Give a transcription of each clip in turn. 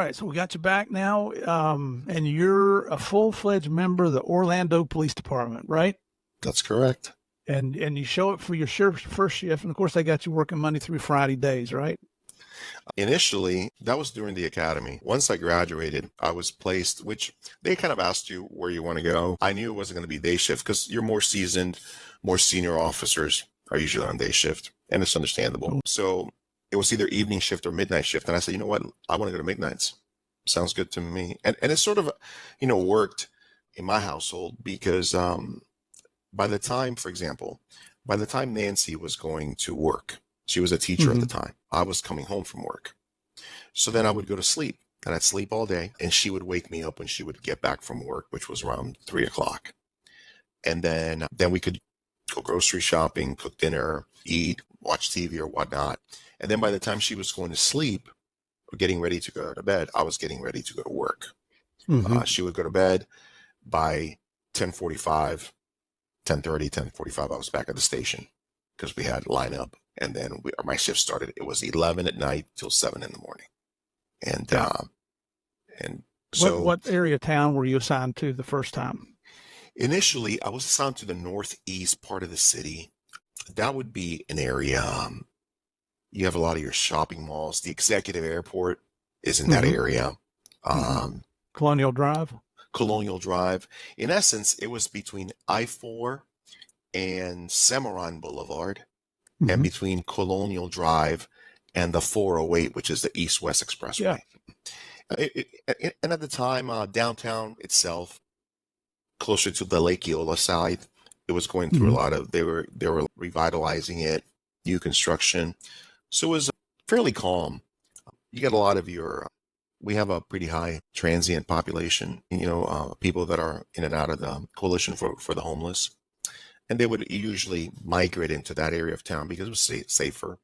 right, so we got you back now, and you're a full-fledged member of the Orlando Police Department, right? That's correct. And you show up for your first shift, and of course they got you working Monday through Friday days, right? Initially, that was during the academy. Once I graduated, I was placed, which they kind of asked you where you want to go. I knew it wasn't going to be day shift because you're more seasoned, more senior officers are usually on day shift, and it's understandable. So it was either evening shift or midnight shift. And I said, you know what? I want to go to midnights. Sounds good to me. And it sort of, worked in my household because by the time, for example, by the time Nancy was going to work, she was a teacher at the time. I was coming home from work. So then I would go to sleep and I'd sleep all day and she would wake me up when she would get back from work, which was around 3:00. And then we could go grocery shopping, cook dinner, eat, watch TV or whatnot. And then by the time she was going to sleep or getting ready to go to bed, I was getting ready to go to work. She would go to bed by 10:45, 10:30, 10:45. I was back at the station because we had lineup. And then my shift started. It was 11 at night till 7 in the morning. And and so what area of town were you assigned to the first time? Initially, I was assigned to the northeast part of the city. That would be an area. You have a lot of your shopping malls. The executive airport is in that area. Colonial Drive? Colonial Drive. In essence, it was between I-4 and Cimarron Boulevard. And between Colonial Drive and the 408, which is the East-West Expressway. Yeah. And at the time, downtown itself, closer to the Lake Eola side, it was going through a lot of, they were revitalizing it, new construction. So it was fairly calm. You get a lot of we have a pretty high transient population, people that are in and out of the Coalition for the Homeless. And they would usually migrate into that area of town because it was safer.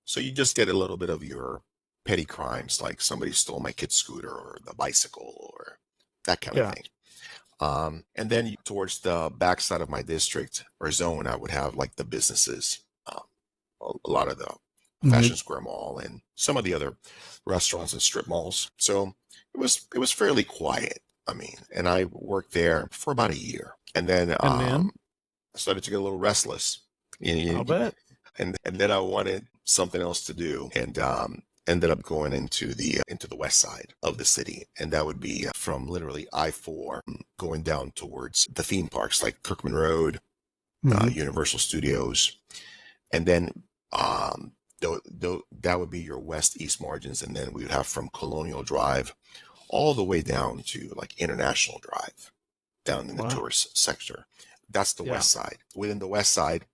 So you just get a little bit of your petty crimes, like somebody stole my kid's scooter or the bicycle or that kind of thing. And then towards the backside of my district or zone, I would have like the businesses, a lot of the Fashion Square Mall and some of the other restaurants and strip malls. So it was fairly quiet. And I worked there for about a year. And then I started to get a little restless. I'll bet. And then I wanted something else to do, and ended up going into the west side of the city, and that would be from literally I-4 going down towards the theme parks like Kirkman Road, Universal Studios, and then that would be your west-east margins, and then we would have from Colonial Drive all the way down to like International Drive, down in the tourist sector. That's the west side. Within the west side,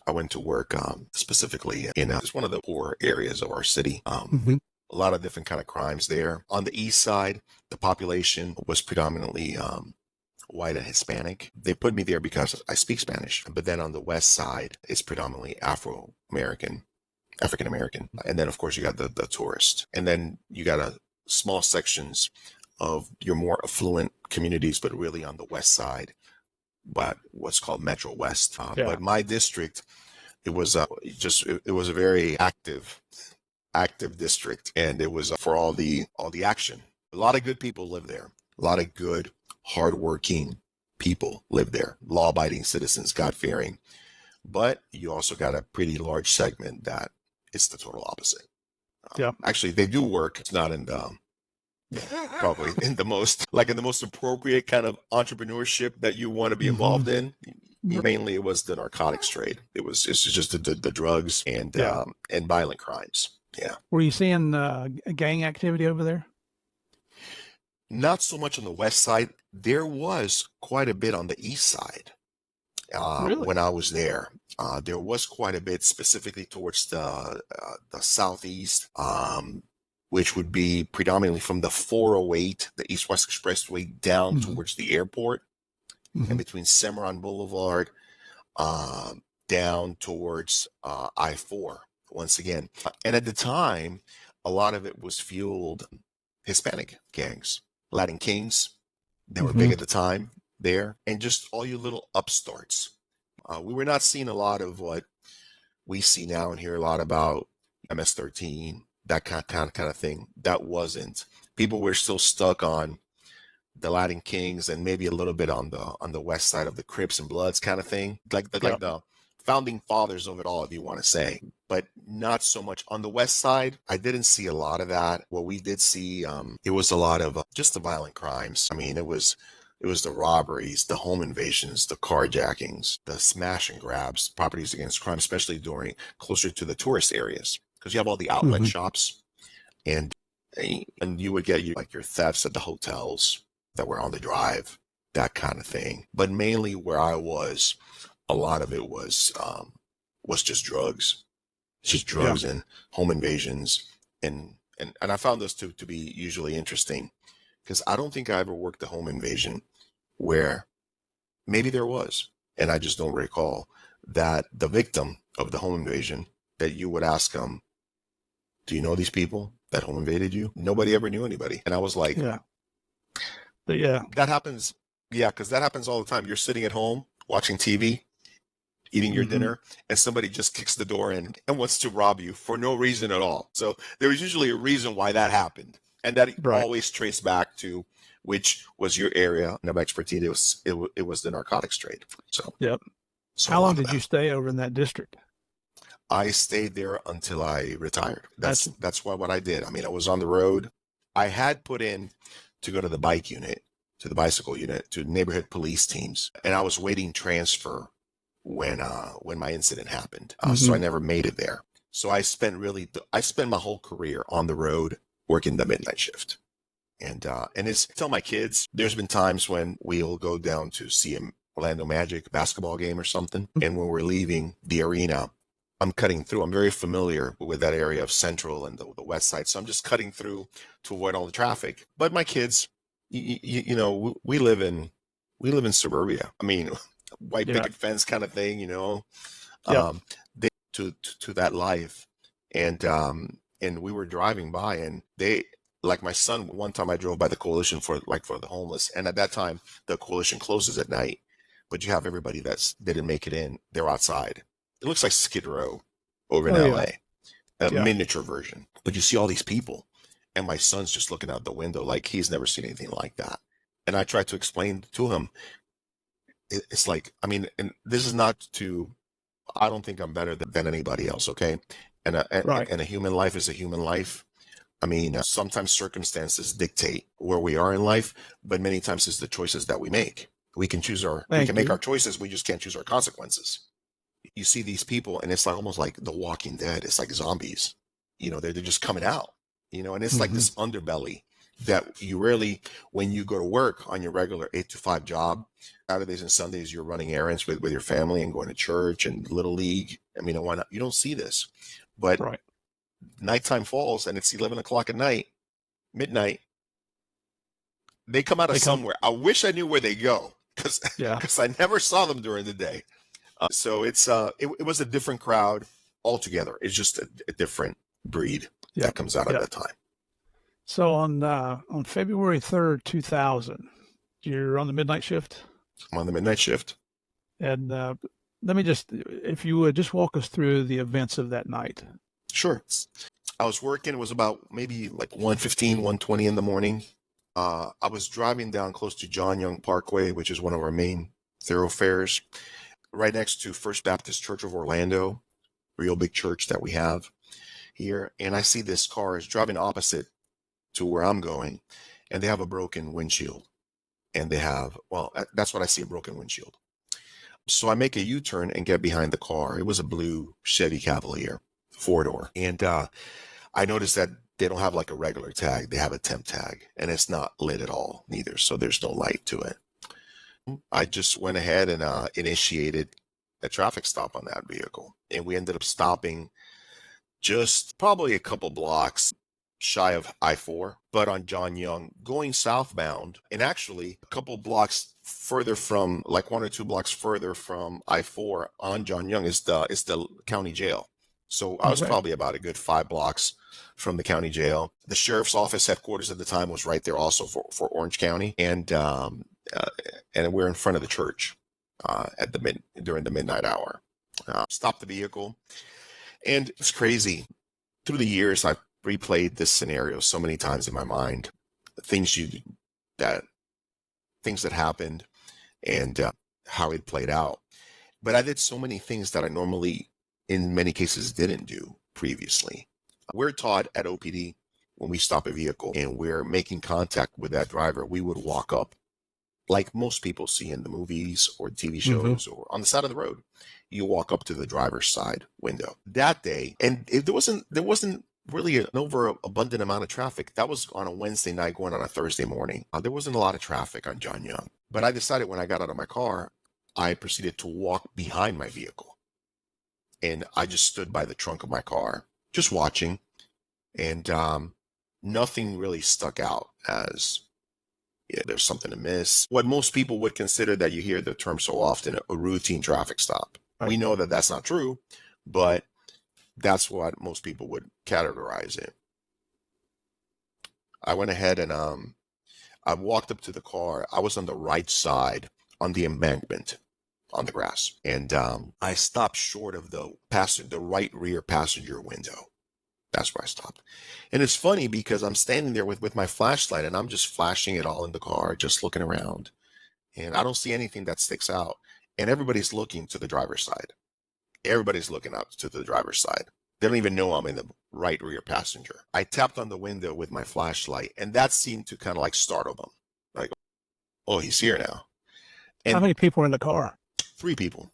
I went to work specifically in just one of the poor areas of our city. A lot of different kind of crimes there. On the east side, the population was predominantly white and Hispanic. They put me there because I speak Spanish. But then on the west side, it's predominantly African American. And then, of course, you got the tourist. And then you got small sections of your more affluent communities, but really on the west side. But what's called Metro West. But my district, it was it was a very active district, and it was for all the action. A lot of good people live there. A lot of good, hardworking people live there. Law-abiding citizens, God-fearing. But you also got a pretty large segment that it's the total opposite. Actually, they do work. It's not in the probably in the most appropriate kind of entrepreneurship that you want to be involved in. Mainly it was the narcotics trade. It's just the drugs and violent crimes. Yeah. Were you seeing gang activity over there? Not so much on the west side. There was quite a bit on the east side. Really? When I was there, there was quite a bit specifically towards the southeast, which would be predominantly from the 408, the East-West Expressway, down towards the airport, and between Cimarron Boulevard, down towards I-4, once again. And at the time, a lot of it was fueled Hispanic gangs, Latin Kings. They were big at the time there, and just all your little upstarts. We were not seeing a lot of what we see now and hear a lot about MS-13, that kind of thing. That wasn't People were still stuck on the Latin Kings and maybe a little bit on the west side of the Crips and Bloods kind of thing, like the founding fathers of it all, if you want to say, but not so much on the west side. I didn't see a lot of that. What we did see, it was a lot of just the violent crimes. I mean, it was the robberies, the home invasions, the carjackings, the smash and grabs, properties against crime, especially during closer to the tourist areas, because you have all the outlet shops, and you would get your thefts at the hotels that were on the drive, that kind of thing. But mainly where I was, a lot of it was just drugs, and home invasions, and I found those to be usually interesting, because I don't think I ever worked a home invasion where maybe there was, and I just don't recall, that the victim of the home invasion, that you would ask them, do you know these people that home invaded you? Nobody ever knew anybody. And I was like, that happens. Yeah, because that happens all the time. You're sitting at home watching TV, eating your dinner, and somebody just kicks the door in and wants to rob you for no reason at all. So there was usually a reason why that happened, and that always traced back to which was your area of expertise. It was the narcotics trade. So So how long did you stay over in that district? I stayed there until I retired. That's what I did. I mean, I was on the road. I had put in to go to the bicycle unit, to neighborhood police teams, and I was waiting transfer when my incident happened. So I never made it there. So I spent my whole career on the road working the midnight shift. And it's, tell my kids, there's been times when we'll go down to see an Orlando Magic basketball game or something. And when we're leaving the arena, I'm cutting through. I'm very familiar with that area of Central and the West Side. So I'm just cutting through to avoid all the traffic. But my kids, you know, we live in suburbia. I mean, white picket fence kind of thing, you know, they to that life. And we were driving by, and they, like my son, one time I drove by the coalition for the homeless. And at that time, the coalition closes at night, but you have everybody that didn't make it in. They're outside. It looks like Skid Row over in LA, a miniature version. But you see all these people, and my son's just looking out the window like he's never seen anything like that. And I tried to explain to him, it's like, I mean, and this is not to, I don't think I'm better than anybody else, okay? And a human life is a human life. I mean, sometimes circumstances dictate where we are in life, but many times it's the choices that we make. We can make our choices. We just can't choose our consequences. You see these people, and it's like almost like The Walking Dead. It's like zombies. You know, they're just coming out, you know, and it's like this underbelly that you rarely, when you go to work on your regular 8 to 5 job, Saturdays and Sundays, you're running errands with your family and going to church and Little League. I mean, why not? You don't see this. But nighttime falls, and it's 11 o'clock at night, midnight. They come out of somewhere. I wish I knew where they go, because I never saw them during the day. So it was a different crowd altogether. It's just a different breed that comes out at that time. So on February 3rd, 2000, you're on the midnight shift? I'm on the midnight shift. And let me if you would just walk us through the events of that night. Sure. I was working. It was about maybe like 1:15, 1:20 in the morning. I was driving down close to John Young Parkway, which is one of our main thoroughfares, right next to First Baptist Church of Orlando, real big church that we have here. And I see this car is driving opposite to where I'm going, and they have a broken windshield. And they have, that's what I see, a broken windshield. So I make a U-turn and get behind the car. It was a blue Chevy Cavalier, 4-door. And I noticed that they don't have like a regular tag. They have a temp tag, and it's not lit at all neither. So there's no light to it. I just went ahead and initiated a traffic stop on that vehicle. And we ended up stopping just probably a couple blocks shy of I-4, but on John Young, going southbound, and actually a couple blocks further from, like 1 or 2 blocks further from I-4 on John Young is the county jail. So I was probably about a good 5 blocks from the county jail. The sheriff's office headquarters at the time was right there also for Orange County. And we're in front of the church during the midnight hour. Stopped the vehicle. And it's crazy. Through the years, I've replayed this scenario so many times in my mind. things that things that happened and how it played out. But I did so many things that I normally, in many cases, didn't do previously. We're taught at OPD when we stop a vehicle and we're making contact with that driver, we would walk up like most people see in the movies or TV shows or on the side of the road. You walk up to the driver's side window. That day, and there wasn't really an overabundant amount of traffic. That was on a Wednesday night going on a Thursday morning. There wasn't a lot of traffic on John Young. But I decided when I got out of my car, I proceeded to walk behind my vehicle. And I just stood by the trunk of my car, just watching. And nothing really stuck out as there's something to miss. What most people would consider, that you hear the term so often, a routine traffic stop. Right. We know that that's not true, but that's what most people would categorize it. I went ahead and I walked up to the car. I was on the right side on the embankment on the grass. And I stopped short of the right rear passenger window. That's where I stopped. And it's funny because I'm standing there with my flashlight and I'm just flashing it all in the car, just looking around. And I don't see anything that sticks out. And everybody's looking to the driver's side. Everybody's looking out to the driver's side. They don't even know I'm in the right rear passenger. I tapped on the window with my flashlight, and that seemed to kind of like startle them. Like, oh, he's here now. And how many people were in the car? 3 people.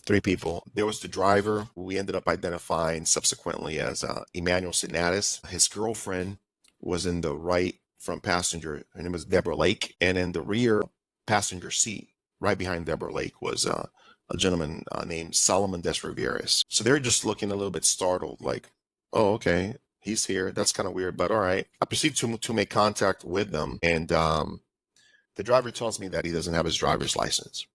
3 people. There was the driver, who we ended up identifying subsequently as Emmanuel Sinatus. His girlfriend was in the right front passenger. Her name was Deborah Lake. And in the rear passenger seat, right behind Deborah Lake, was a gentleman named Solomon DeSalvia. So they're just looking a little bit startled, like, oh, okay, he's here. That's kind of weird, but all right. I proceed to make contact with them. And the driver tells me that he doesn't have his driver's license.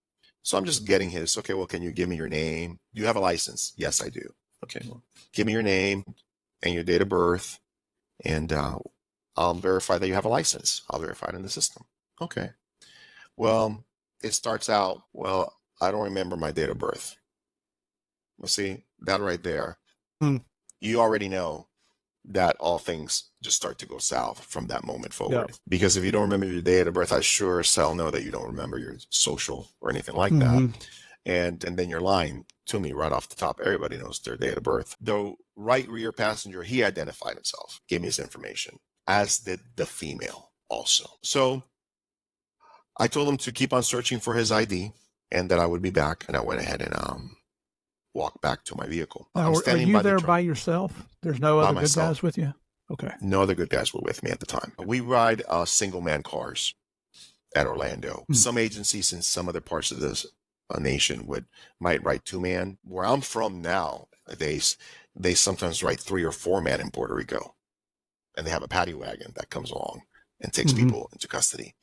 So I'm just getting his, okay, well, can you give me your name? Do you have a license? Yes, I do. Okay, well, give me your name and your date of birth, and I'll verify that you have a license. I'll verify it in the system. Okay. Well, it starts out, well, I don't remember my date of birth. Well, see, that right there, you already know that all things just start to go south from that moment forward. Yep. Because if you don't remember your date of birth, I sure as hell know that you don't remember your social or anything like that. And then you're lying to me right off the top. Everybody knows their date of birth. The right rear passenger, he identified himself, gave me his information, as did the female also. So I told him to keep on searching for his ID and that I would be back. And I went ahead and walk back to my vehicle. Now, are you there by yourself? There's no other good guys with you? Okay. No other good guys were with me at the time. We ride single man cars at Orlando. Some agencies in some other parts of this nation might ride 2-man. Where I'm from nowadays, they sometimes ride 3 or 4-man in Puerto Rico. And they have a paddy wagon that comes along and takes people into custody.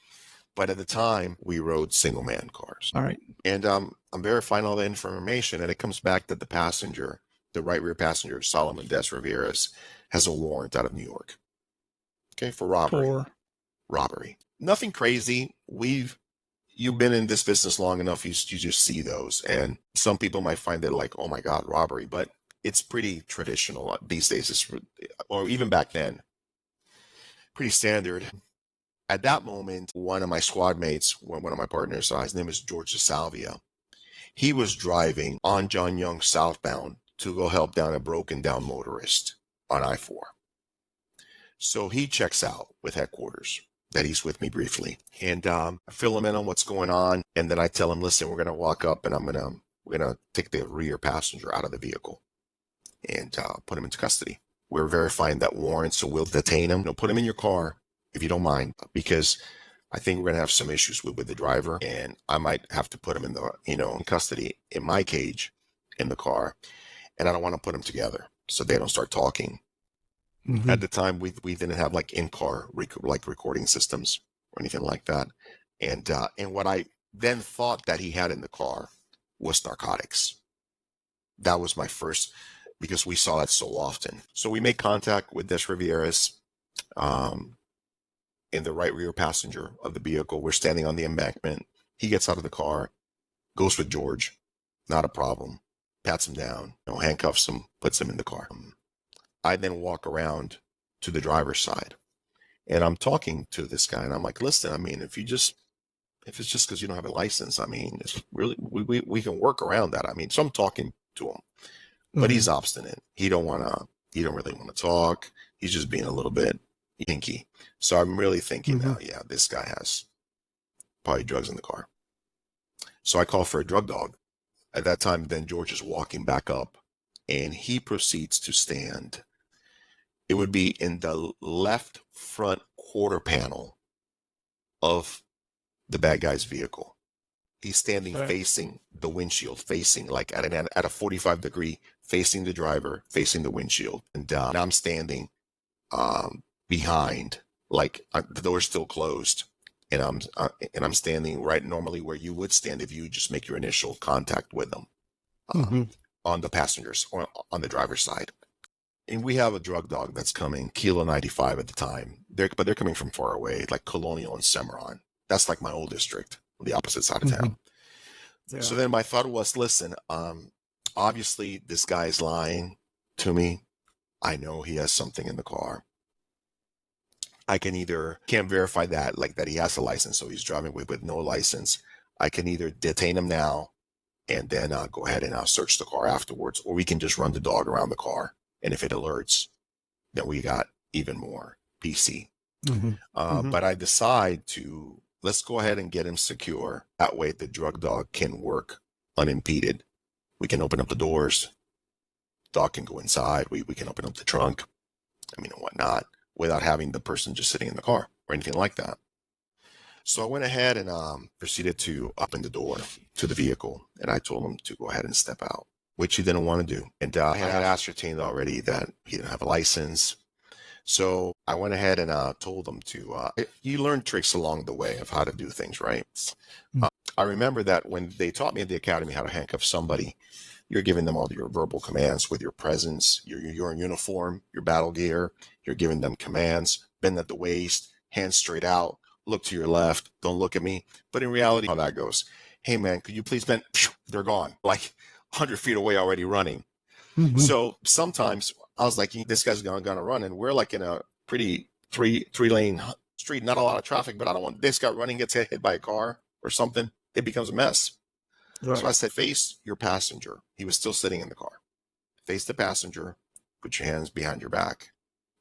But at the time, we rode single-man cars. All right. And I'm verifying all the information, and it comes back that the passenger, the right rear passenger, Solomon DeSalvia, has a warrant out of New York. Okay, for robbery. Robbery. Nothing crazy. You've been in this business long enough, you just see those. And some people might find it like, oh my God, robbery. But it's pretty traditional these days, or even back then. Pretty standard. At that moment, one of my squad mates, one of my partners, his name is George DeSalvia. He was driving on John Young southbound to go help down a broken down motorist on I-4. So he checks out with headquarters that he's with me briefly. And I fill him in on what's going on. And then I tell him, listen, we're going to walk up and we're going to take the rear passenger out of the vehicle and put him into custody. We're verifying that warrant, so we'll detain him. Put him in your car, if you don't mind, because I think we're going to have some issues with the driver, and I might have to put him in in custody in my cage in the car, and I don't want to put them together so they don't start talking. At the time, we didn't have like in-car recording systems or anything like that, and what I then thought that he had in the car was narcotics. That was my first, because we saw that so often. So we make contact with DeSalvia in the right rear passenger of the vehicle. We're standing on the embankment. He gets out of the car, goes with George, not a problem, pats him down, handcuffs him, puts him in the car. I then walk around to the driver's side, And I'm talking to this guy and I'm like, listen, I mean, if it's just because you don't have a license, I mean, it's really, we can work around that. I mean, so I'm talking to him, but he's obstinate. He don't really want to talk. He's just being a little bit hinky. So I'm really thinking now, yeah, this guy has probably drugs in the car. So I call for a drug dog. At that time, then George is walking back up and he proceeds to stand. It would be in the left front quarter panel of the bad guy's vehicle. He's standing facing the windshield, facing like at a 45 degree, facing the driver, facing the windshield. And I'm standing behind, like the door's still closed. And I'm standing right normally where you would stand if you just make your initial contact with them on the passengers or on the driver's side. And we have a drug dog that's coming, Kilo 95 at the time. But they're coming from far away, like Colonial and Cimarron. That's like my old district, the opposite side of town. Yeah. So then my thought was, listen, obviously this guy's lying to me. I know he has something in the car. I can't verify that, like that he has a license, so he's driving with no license. I can either detain him now and then go ahead and search the car afterwards, or we can just run the dog around the car. And if it alerts, then we got even more PC. But I decide let's go ahead and get him secure. That way the drug dog can work unimpeded. We can open up the doors. Dog can go inside. We can open up the trunk, and whatnot, without having the person just sitting in the car or anything like that. So I went ahead and proceeded to open the door to the vehicle, and I told him to go ahead and step out, which he didn't want to do. And I had ascertained already that he didn't have a license. So I went ahead and told him you learn tricks along the way of how to do things, right? I remember that when they taught me at the academy how to handcuff somebody, you're giving them all your verbal commands with your presence, your uniform, your battle gear. You're giving them commands, bend at the waist, hands straight out, look to your left, don't look at me. But in reality, how that goes, hey man, could you please bend? They're gone, like 100 feet away already running. So sometimes I was like, this guy's gonna run, and we're like in a pretty three-lane street, not a lot of traffic, but I don't want this guy running, gets hit by a car or something. It becomes a mess. Right. So I said, face your passenger. He was still sitting in the car. Face the passenger, put your hands behind your back.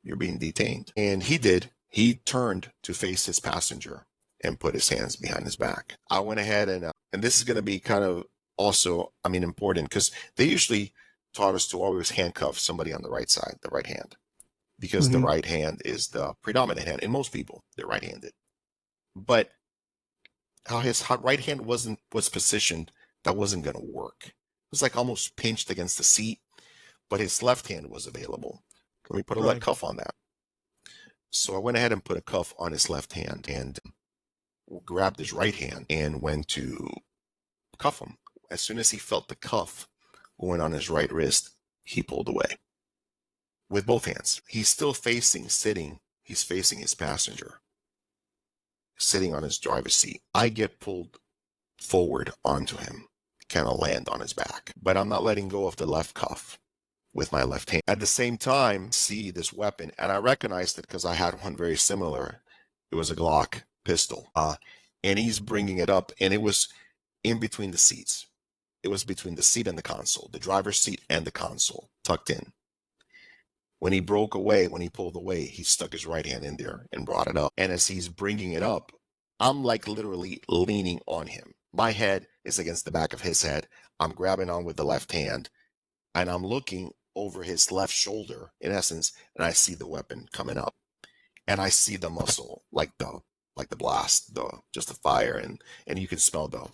You're being detained. And he did. He turned to face his passenger and put his hands behind his back. I went ahead and this is going to be kind of also, important, because they usually taught us to always handcuff somebody on the right side, the right hand, because the right hand is the predominant hand. In most people, they're right-handed. But how his right hand was positioned, that wasn't going to work. It was like almost pinched against the seat, but his left hand was available. Let me put a lead cuff on that. So I went ahead and put a cuff on his left hand and grabbed his right hand and went to cuff him. As soon as he felt the cuff going on his right wrist, he pulled away with both hands. He's still facing his passenger, sitting on his driver's seat. I get pulled forward onto him, kind of land on his back, but I'm not letting go of the left cuff with my left hand. At the same time, see this weapon, and I recognized it because I had one very similar. It was a Glock pistol, and he's bringing it up, and it was in between the seats. It was between the seat and the console, the driver's seat and the console, tucked in. When he pulled away, he stuck his right hand in there and brought it up. And as he's bringing it up, I'm like literally leaning on him. My head is against the back of his head. I'm grabbing on with the left hand, and I'm looking over his left shoulder, in essence, and I see the weapon coming up. And I see the muscle, like the blast, just the fire, and you can smell the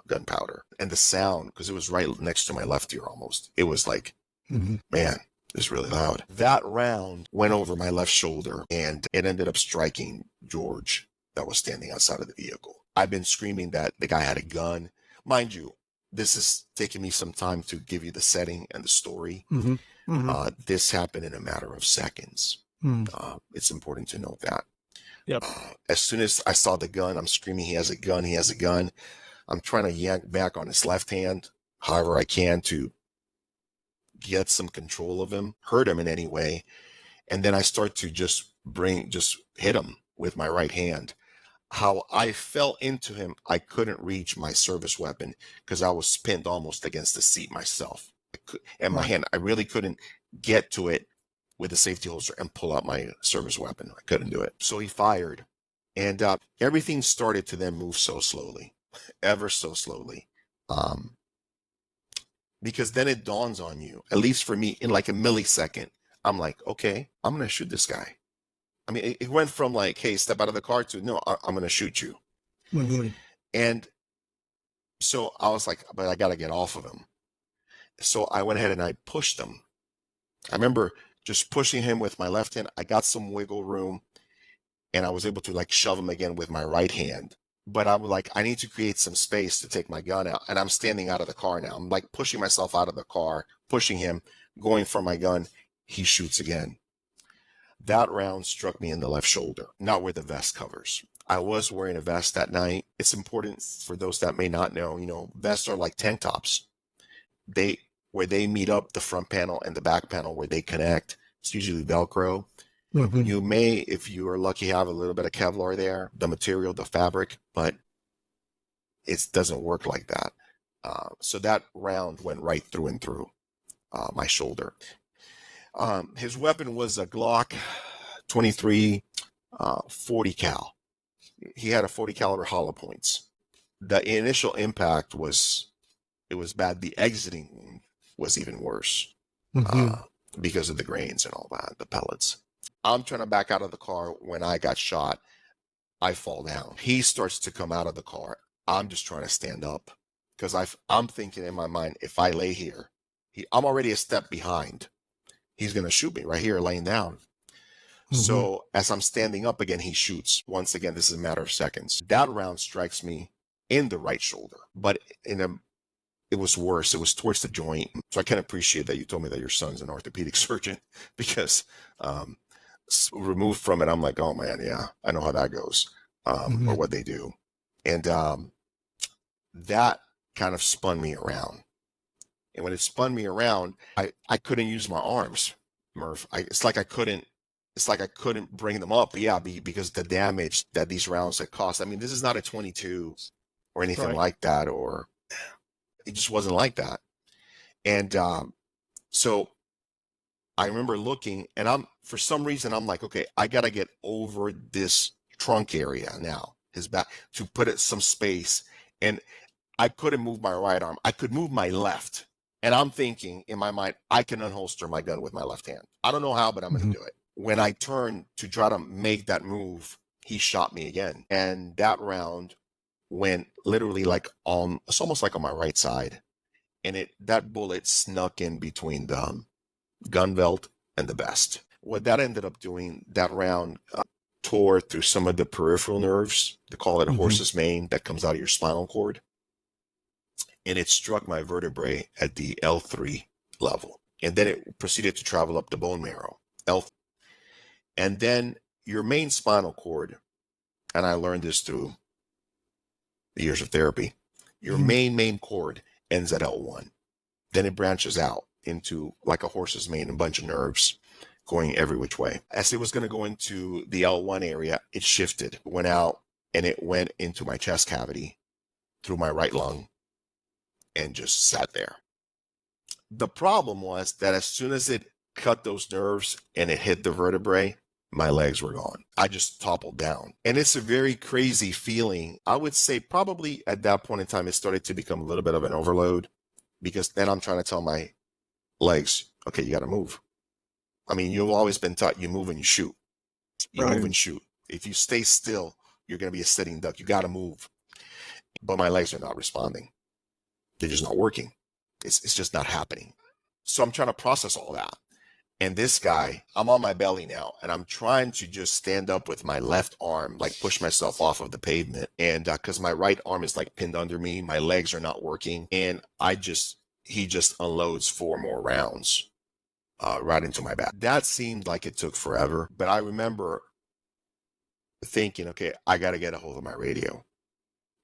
gunpowder. And the sound, because it was right next to my left ear almost. It was like, man, it's really loud. That round went over my left shoulder, and it ended up striking George that was standing outside of the vehicle. I've been screaming that the guy had a gun. Mind you, this is taking me some time to give you the setting and the story. This happened in a matter of seconds. It's important to note that. Yep. As soon as I saw the gun, I'm screaming, he has a gun, he has a gun. I'm trying to yank back on his left hand, however I can, to get some control of him, hurt him in any way. And then I start to just hit him with my right hand. How I fell into him, I couldn't reach my service weapon because I was pinned almost against the seat myself. And my hand, I really couldn't get to it with a safety holster and pull out my service weapon. I couldn't do it. So he fired. And everything started to then move so slowly, ever so slowly. Because then it dawns on you, at least for me, in like a millisecond, I'm like, okay, I'm going to shoot this guy. I mean, it went from like, hey, step out of the car to, no, I'm going to shoot you. Mm-hmm. And so I was like, but I got to get off of him. So I went ahead and I pushed him. I remember just pushing him with my left hand. I got some wiggle room and I was able to like shove him again with my right hand. But I'm like, I need to create some space to take my gun out. And I'm standing out of the car now. I'm like pushing myself out of the car, pushing him, going for my gun. He shoots again. That round struck me in the left shoulder, not where the vest covers. I was wearing a vest that night. It's important for those that may not know, vests are like tank tops. Where they meet up, the front panel and the back panel where they connect, it's usually Velcro. Mm-hmm. You may, if you are lucky, have a little bit of Kevlar there, the material, the fabric, but it doesn't work like that. So that round went right through and through my shoulder. His weapon was a Glock 23 40 cal. He had a 40 caliber hollow points. The initial impact was bad. The exiting wound was even worse because of the grains and all that, the pellets. I'm trying to back out of the car. When I got shot, I fall down. He starts to come out of the car. I'm just trying to stand up because I'm thinking in my mind, if I lay here, I'm already a step behind. He's going to shoot me right here laying down. So as I'm standing up again, he shoots. Once again, this is a matter of seconds. That round strikes me in the right shoulder, but it was worse. It was towards the joint. So I can appreciate that you told me that your son's an orthopedic surgeon because removed from it, I'm like, oh man, yeah, I know how that goes or what they do. And that kind of spun me around. And when it spun me around, I couldn't use my arms, Murph. It's like I couldn't bring them up. Yeah, because the damage that these rounds had caused. I mean, this is not a 22 or anything like that, or it just wasn't like that. And so I remember looking, and for some reason, I'm like, okay, I got to get over this trunk area now, his back, to put it some space. And I couldn't move my right arm. I could move my left. And I'm thinking in my mind, I can unholster my gun with my left hand. I don't know how, but I'm going to do it. When I turned to try to make that move, he shot me again. And that round went literally like it's almost like on my right side. And that bullet snuck in between the gun belt and the vest. What that ended up doing, that round tore through some of the peripheral nerves. They call it a horse's mane that comes out of your spinal cord. And it struck my vertebrae at the L3 level. And then it proceeded to travel up the bone marrow, L3. And then your main spinal cord, and I learned this through the years of therapy, your main cord ends at L1. Then it branches out into like a horse's mane, a bunch of nerves going every which way. As it was going to go into the L1 area, it shifted, went out, and it went into my chest cavity through my right lung and just sat there. The problem was that as soon as it cut those nerves and it hit the vertebrae, my legs were gone. I just toppled down. And it's a very crazy feeling. I would say probably at that point in time, it started to become a little bit of an overload because then I'm trying to tell my legs, okay, you got to move. I mean, you've always been taught you move and you shoot. You move and shoot. If you stay still, you're going to be a sitting duck. You got to move. But my legs are not responding. They're just not working. It's just not happening. So I'm trying to process all that. And this guy, I'm on my belly now, and I'm trying to just stand up with my left arm, like push myself off of the pavement. And because my right arm is like pinned under me, my legs are not working. And he just unloads 4 more rounds right into my back. That seemed like it took forever. But I remember thinking, okay, I got to get a hold of my radio.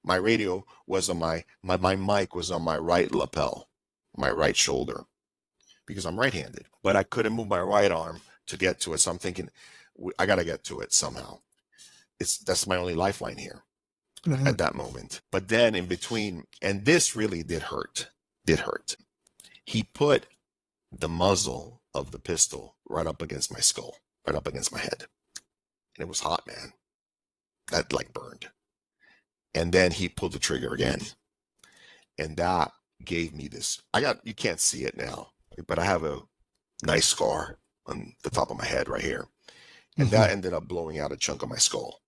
My radio was on my mic was on my right lapel, my right shoulder, because I'm right-handed. But I couldn't move my right arm to get to it. So I'm thinking, I got to get to it somehow. That's my only lifeline here at that moment. But then in between, and this really did hurt. He put the muzzle of the pistol right up against my skull, right up against my head. And it was hot, man. That like burned. And then he pulled the trigger again. And that gave me this. You can't see it now, but I have a nice scar on the top of my head right here. And that ended up blowing out a chunk of my skull.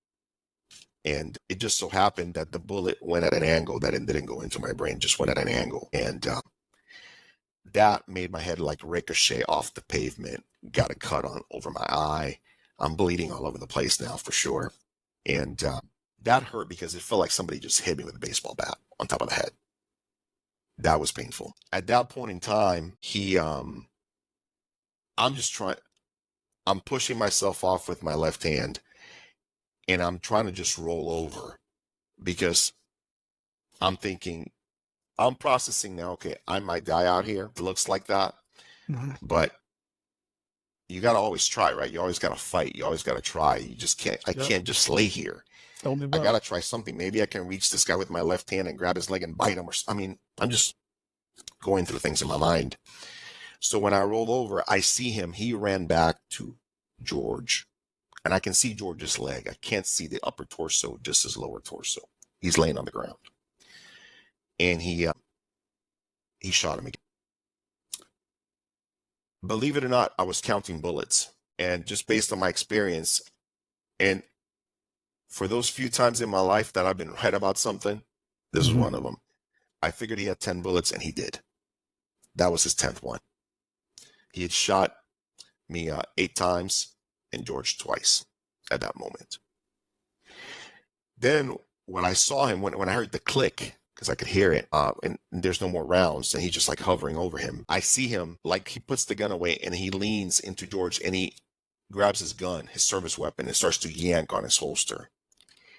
And it just so happened that the bullet went at an angle that it didn't go into my brain, just went at an angle. And that made my head like ricochet off the pavement, got a cut on over my eye. I'm bleeding all over the place now for sure. And that hurt because it felt like somebody just hit me with a baseball bat on top of the head. That was painful. At that point in time, I'm pushing myself off with my left hand, and I'm trying to just roll over because I'm thinking, I'm processing now, okay, I might die out here. It looks like that. But you got to always try, right? You always got to fight. You always got to try. You just can't, I can't just lay here. I got to try something. Maybe I can reach this guy with my left hand and grab his leg and bite him. I'm just going through things in my mind. So when I roll over, I see him. He ran back to George, and I can see George's leg. I can't see the upper torso, just his lower torso. He's laying on the ground. And he shot him again. Believe it or not, I was counting bullets. And just based on my experience, and for those few times in my life that I've been right about something, this is one of them. I figured he had 10 bullets, and he did. That was his 10th one. He had shot me 8 times and George twice at that moment. Then when I saw him, when I heard the click, because I could hear it, and there's no more rounds, and he's just like hovering over him. I see him, like he puts the gun away, and he leans into George, and he grabs his gun, his service weapon, and starts to yank on his holster.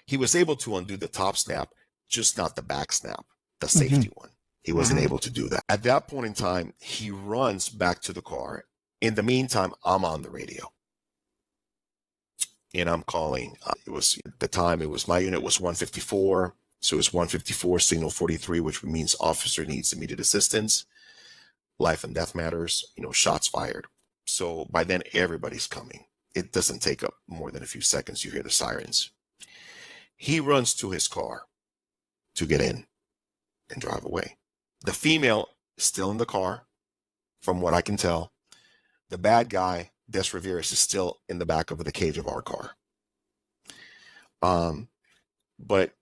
He was able to undo the top snap, just not the back snap, the safety one. He wasn't able to do that. At that point in time, he runs back to the car. In the meantime, I'm on the radio. And I'm calling. It was my unit was 154. So it was 154, signal 43, which means officer needs immediate assistance. Life and death matters, shots fired. So by then, everybody's coming. It doesn't take up more than a few seconds. You hear the sirens. He runs to his car to get in and drive away. The female is still in the car, from what I can tell. The bad guy, Des Riveras, is still in the back of the cage of our car. But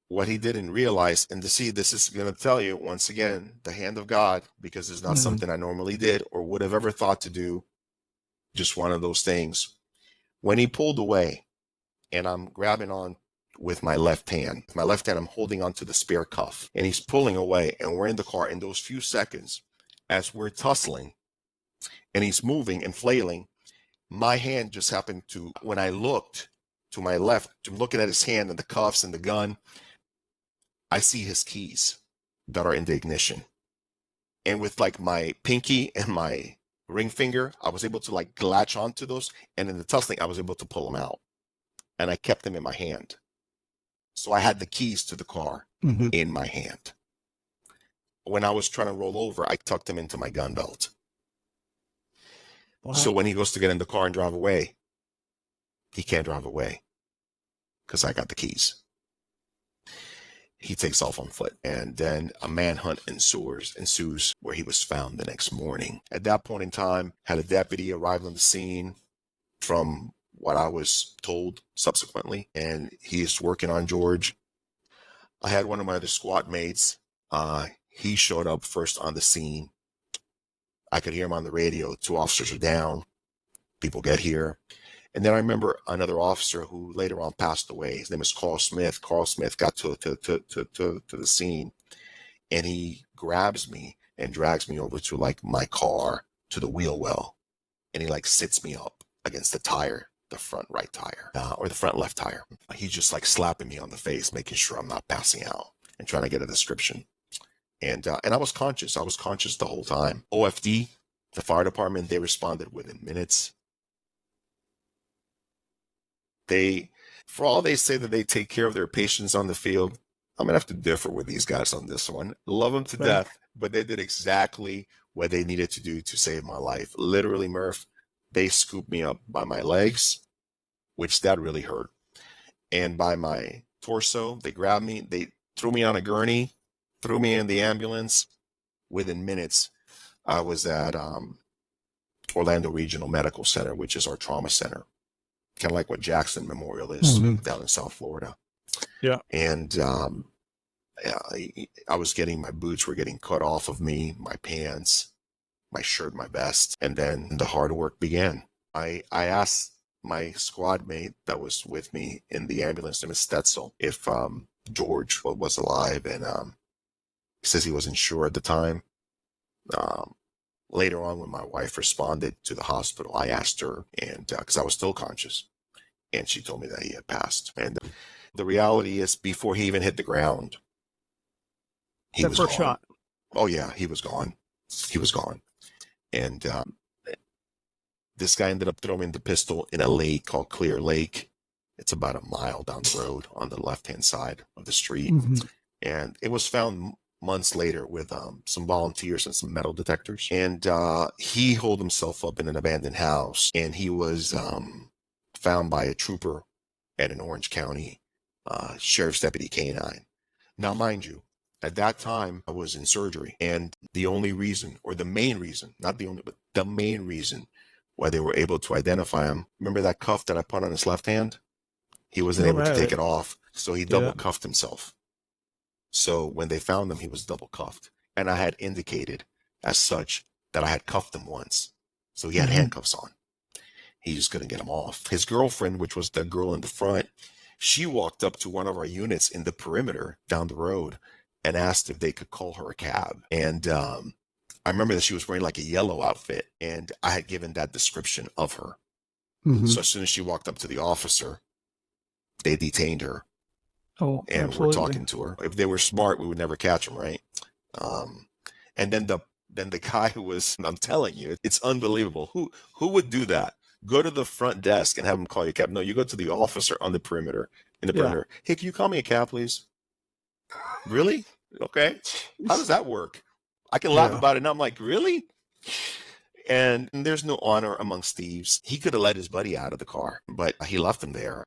what he didn't realize, and to see, this is going to tell you, once again, the hand of God, because it's not something I normally did or would have ever thought to do. Just one of those things. When he pulled away, and I'm grabbing on with my left hand. With my left hand, I'm holding onto the spare cuff, and he's pulling away, and we're in the car. In those few seconds, as we're tussling, and he's moving and flailing, my hand just happened to, when I looked to my left, looking at his hand and the cuffs and the gun, I see his keys that are in the ignition. And with like my pinky and my ring finger, I was able to like latch onto those. And in the tussling, I was able to pull them out. And I kept them in my hand. So I had the keys to the car in my hand. When I was trying to roll over, I tucked them into my gun belt. Wow. So when he goes to get in the car and drive away, he can't drive away because I got the keys. He takes off on foot, and then a manhunt ensues where he was found the next morning. At that point in time, had a deputy arrived on the scene from what I was told subsequently, and he is working on George. I had one of my other squad mates. He showed up first on the scene. I could hear him on the radio. 2 officers are down. People get here. And then I remember another officer who later on passed away. His name is Carl Smith. Carl Smith got to the scene, and he grabs me and drags me over to like my car, to the wheel well. And he like sits me up against the tire, the front right tire, or the front left tire. He's just like slapping me on the face, making sure I'm not passing out, and trying to get a description. And I was conscious. I was conscious the whole time. OFD, the fire department, they responded within minutes. They, for all they say that they take care of their patients on the field, I'm gonna have to differ with these guys on this one. Love them to Right. death, but they did exactly what they needed to do to save my life. Literally, Murph, they scooped me up by my legs, which that really hurt, and by my torso. They grabbed me, they threw me on a gurney, threw me in the ambulance. Within minutes, I was at Orlando Regional Medical Center, which is our trauma center, kind of like what Jackson Memorial is down in South Florida. Yeah. And I was getting, my boots were getting cut off of me, my pants, my shirt, my vest, and then the hard work began. I asked my squad mate that was with me in the ambulance, name is Stetzel, if George was alive, and he says he wasn't sure at the time. Later on, when my wife responded to the hospital, I asked her, and because I was still conscious, and she told me that he had passed. And the reality is, before he even hit the ground, he was first gone. shot. Oh yeah, he was gone. He was gone. And this guy ended up throwing the pistol in a lake called Clear Lake. It's about a mile down the road on the left-hand side of the street. And it was found months later with some volunteers and some metal detectors. And he holed himself up in an abandoned house, and he was found by a trooper at an Orange County Sheriff's Deputy Canine. Now, mind you, at that time, I was in surgery, and the only reason, or the main reason, not the only, but the main reason why they were able to identify him, remember that cuff that I put on his left hand? He wasn't able to take it off, so he double cuffed himself. So when they found him, he was double cuffed. And I had indicated as such that I had cuffed him once. So he had handcuffs on. He just couldn't get them off. His girlfriend, which was the girl in the front, she walked up to one of our units in the perimeter down the road and asked if they could call her a cab. And I remember that she was wearing like a yellow outfit, and I had given that description of her. So as soon as she walked up to the officer, they detained her. Oh, and absolutely. we're talking to her. If they were smart, we would never catch them, right? And then the guy who was, I'm telling you, it's unbelievable. Who would do that? Go to the front desk and have them call you a cab. No, you go to the officer on the perimeter, in the perimeter. Hey, can you call me a cab, please? Really? Okay. How does that work? I can laugh about it. And I'm like, really? And there's no honor amongst thieves. He could have let his buddy out of the car, but he left him there.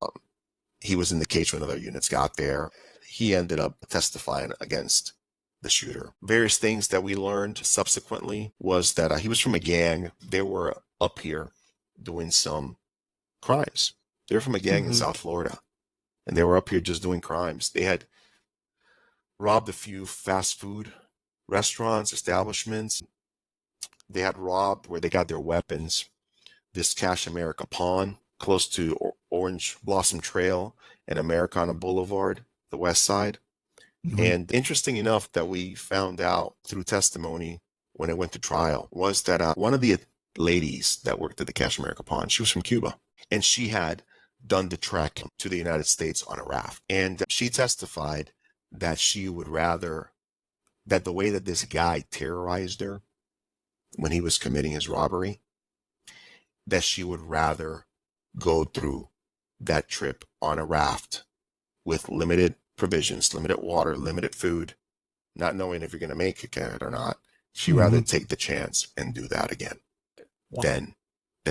He was in the cage when other units got there. He ended up testifying against the shooter. Various things that we learned subsequently was that he was from a gang. They were up here doing some crimes. They were from a gang in South Florida, and they were up here just doing crimes. They had robbed a few fast food restaurants, establishments. They had robbed where they got their weapons. This Cash America pawn close to Orange Blossom Trail and Americana Boulevard, the west side. And interesting enough that we found out through testimony when it went to trial was that one of the ladies that worked at the Cash America pawn, she was from Cuba, and she had done the trek to the United States on a raft. And she testified that she would rather, that the way that this guy terrorized her when he was committing his robbery, that she would rather go through that trip on a raft with limited provisions, limited water, limited food, not knowing if you're going to make it or not. She'd rather take the chance and do that again than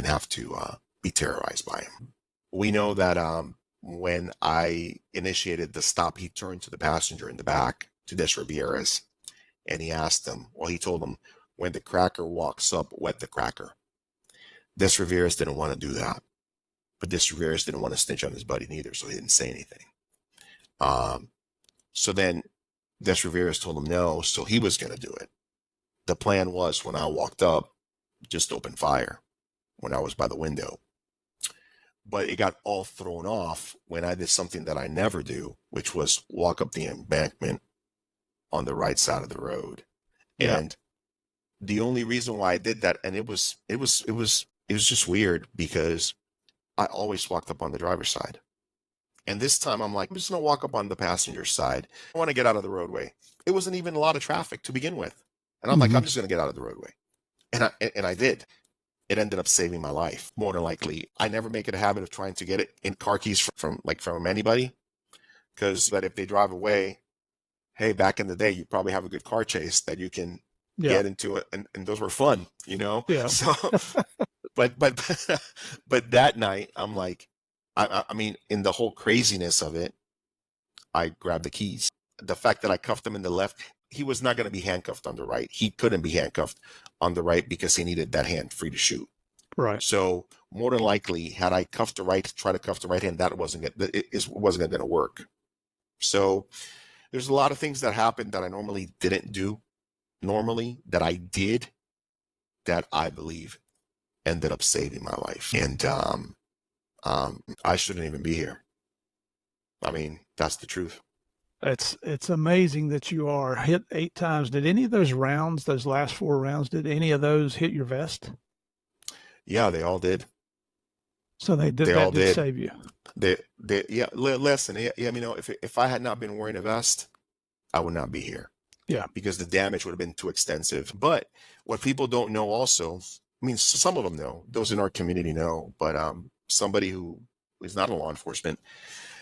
have to be terrorized by him. We know that when I initiated the stop, he turned to the passenger in the back, to Des Rivieras, and he asked him, well, he told him, when the cracker walks up, wet the cracker. Des Rivieras didn't want to do that, but Des Rivieras didn't want to snitch on his buddy neither, so he didn't say anything. So then Des Rivieras told him no, so he was going to do it. The plan was, when I walked up, just open fire when I was by the window. But it got all thrown off when I did something that I never do, which was walk up the embankment on the right side of the road. Yeah. And the only reason why I did that, and it was just weird, because I always walked up on the driver's side. And this time I'm like, I'm just going to walk up on the passenger side. I want to get out of the roadway. It wasn't even a lot of traffic to begin with. And I'm like, I'm just going to get out of the roadway. And I did. it ended up saving my life. More than likely, I never make it a habit of trying to get it in car keys from anybody, because that if they drive away, hey, back in the day, you probably have a good car chase that you can Yeah. get into it, and those were fun, you know. Yeah. So, but but that night, I'm like, I mean, in the whole craziness of it, I grabbed the keys. The fact that I cuffed him in the left, he was not going to be handcuffed on the right. He couldn't be handcuffed on the right because he needed that hand free to shoot. Right. So more than likely, had I cuffed the right, try to cuff the right hand, that wasn't going to work. So there's a lot of things that happened that I normally didn't do, normally that I did, that I believe ended up saving my life. And I shouldn't even be here. I mean, that's the truth. It's amazing that you are hit 8 times. Did any of those rounds, those last 4 rounds, did any of those hit your vest? Yeah, they all did. So they did They all that did did. save you. Yeah. Listen, yeah, you know, if I had not been wearing a vest, I would not be here. Yeah. Because the damage would have been too extensive. But what people don't know also, I mean, some of them know, those in our community know, but somebody who is not a law enforcement,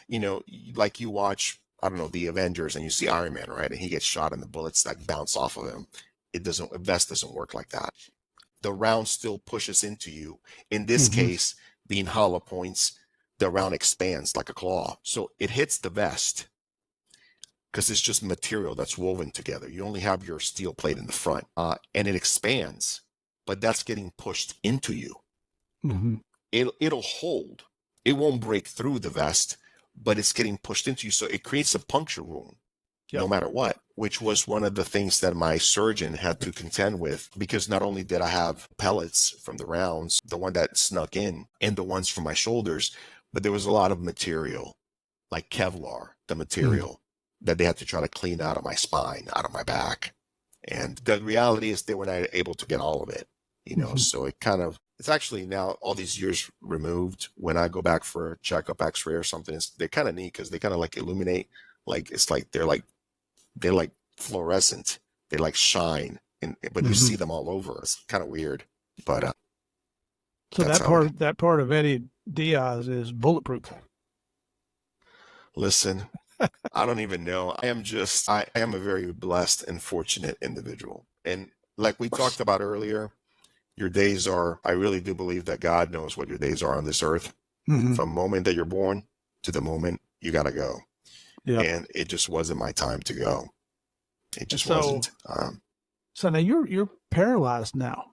you know, like you watch, I don't know, the Avengers, and you see Iron Man, right? And he gets shot and the bullets like bounce off of him. A vest doesn't work like that. The round still pushes into you. In this Mm-hmm. case, being hollow points, the round expands like a claw. So it hits the vest because it's just material that's woven together. You only have your steel plate in the front, and it expands, but that's getting pushed into you. Mm-hmm. It'll hold. It won't break through the vest, but it's getting pushed into you. So it creates a puncture wound. Yep. No matter what, which was one of the things that my surgeon had to contend with, because not only did I have pellets from the rounds, the one that snuck in, and the ones from my shoulders, but there was a lot of material, like Kevlar, the material that they had to try to clean out of my spine, out of my back. And the reality is they were not able to get all of it, you know, so it's actually now all these years removed. When I go back for a checkup, x-ray or something, they're kind of neat because they kind of like illuminate, like it's like they're like fluorescent. They like shine, but you see them all over. It's kind of weird, but so that part of Eddie Diaz is bulletproof. Listen, I don't even know. I am a very blessed and fortunate individual. And like we talked about earlier, your days are, I really do believe that God knows what your days are on this earth. From the moment that you're born to the moment you got to go. Yeah. And it just wasn't my time to go. It just wasn't. So now you're paralyzed now.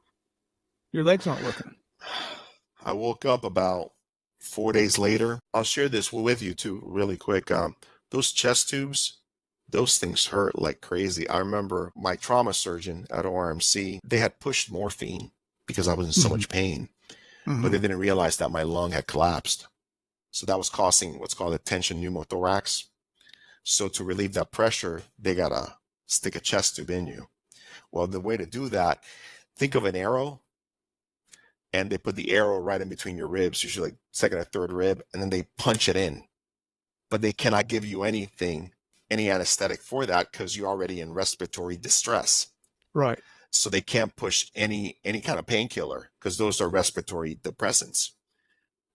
Your legs aren't working. I woke up about 4 days later. I'll share this with you too, really quick. Those chest tubes, those things hurt like crazy. I remember my trauma surgeon at ORMC, they had pushed morphine because I was in so much pain, but they didn't realize that my lung had collapsed. So that was causing what's called a tension pneumothorax. So to relieve that pressure, they got to stick a chest tube in you. Well, the way to do that, think of an arrow, and they put the arrow right in between your ribs, usually like second or third rib, and then they punch it in. But they cannot give you any anesthetic for that because you're already in respiratory distress. Right. So they can't push any kind of painkiller because those are respiratory depressants.